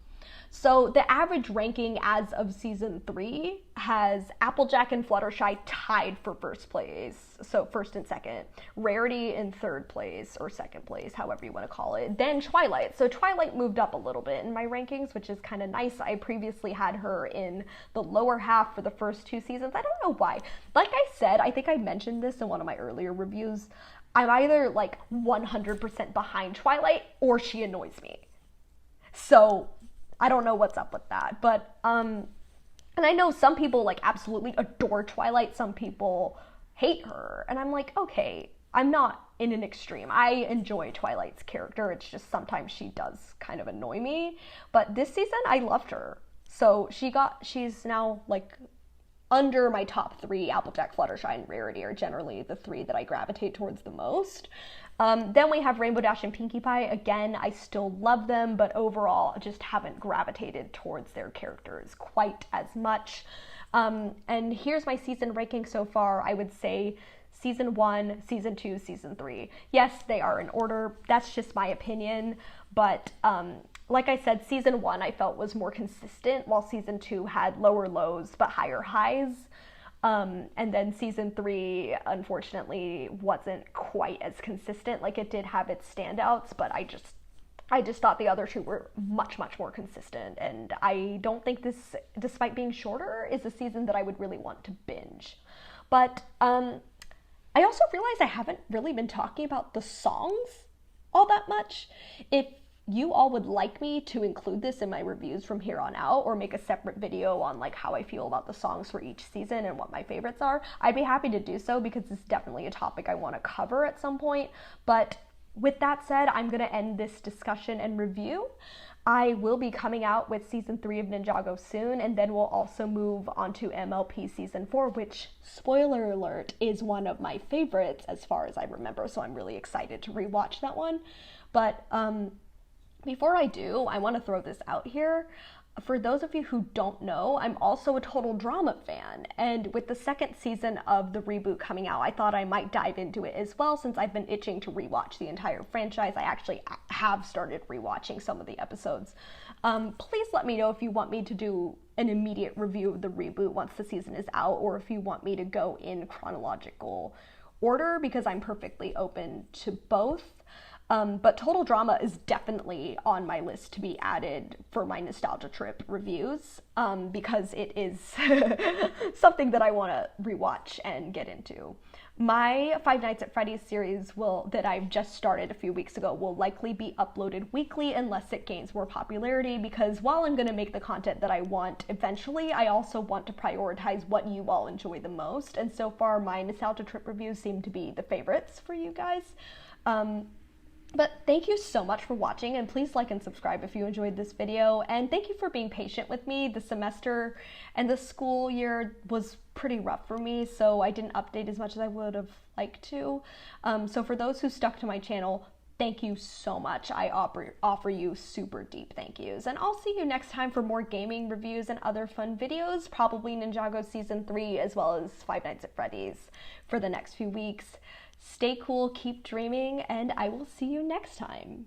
So the average ranking as of season 3 has Applejack and Fluttershy tied for 1st place, so 1st and 2nd, Rarity in 3rd place, or 2nd place, however you want to call it, then Twilight. So Twilight moved up a little bit in my rankings, which is kind of nice. I previously had her in the lower half for the first 2 seasons. I don't know why. Like I said, I think I mentioned this in one of my earlier reviews, I'm either like 100% behind Twilight or she annoys me. So I don't know what's up with that, but, and I know some people, like, absolutely adore Twilight, some people hate her, and I'm like, okay, I'm not in an extreme. I enjoy Twilight's character, it's just sometimes she does kind of annoy me, but this season, I loved her. So she's now, like, under my top 3. Applejack, Fluttershy, and Rarity are generally the 3 that I gravitate towards the most. Then we have Rainbow Dash and Pinkie Pie. Again, I still love them, but overall just haven't gravitated towards their characters quite as much. And here's my season ranking so far. I would say season 1, season 2, season 3. Yes, they are in order. That's just my opinion. But like I said, season 1 I felt was more consistent, while season 2 had lower lows but higher highs. And then season 3, unfortunately, wasn't quite as consistent. Like, it did have its standouts, but I just thought the other 2 were much, much more consistent. And I don't think this, despite being shorter, is a season that I would really want to binge. But I also realized I haven't really been talking about the songs all that much. If you all would like me to include this in my reviews from here on out, or make a separate video on, like, how I feel about the songs for each season and what my favorites are, I'd be happy to do so, because it's definitely a topic I want to cover at some point. But with that said, I'm going to end this discussion and review. I will be coming out with season 3 of Ninjago soon, and then we'll also move on to MLP season 4, which, spoiler alert, is one of my favorites as far as I remember, so I'm really excited to rewatch that one. But before I do, I want to throw this out here. For those of you who don't know, I'm also a Total Drama fan, and with the 2nd season of the reboot coming out, I thought I might dive into it as well, since I've been itching to rewatch the entire franchise. I actually have started rewatching some of the episodes. Please let me know if you want me to do an immediate review of the reboot once the season is out, or if you want me to go in chronological order, because I'm perfectly open to both. But Total Drama is definitely on my list to be added for my nostalgia trip reviews, because it is something that I want to rewatch and get into. My Five Nights at Freddy's series that I've just started a few weeks ago will likely be uploaded weekly unless it gains more popularity, because while I'm going to make the content that I want eventually, I also want to prioritize what you all enjoy the most, and so far my nostalgia trip reviews seem to be the favorites for you guys. But thank you so much for watching, and please like and subscribe if you enjoyed this video, and thank you for being patient with me. The semester and the school year was pretty rough for me, so I didn't update as much as I would have liked to. So for those who stuck to my channel, thank you so much. I offer you super deep thank yous, and I'll see you next time for more gaming reviews and other fun videos, probably Ninjago Season 3 as well as Five Nights at Freddy's for the next few weeks. Stay cool, keep dreaming, and I will see you next time.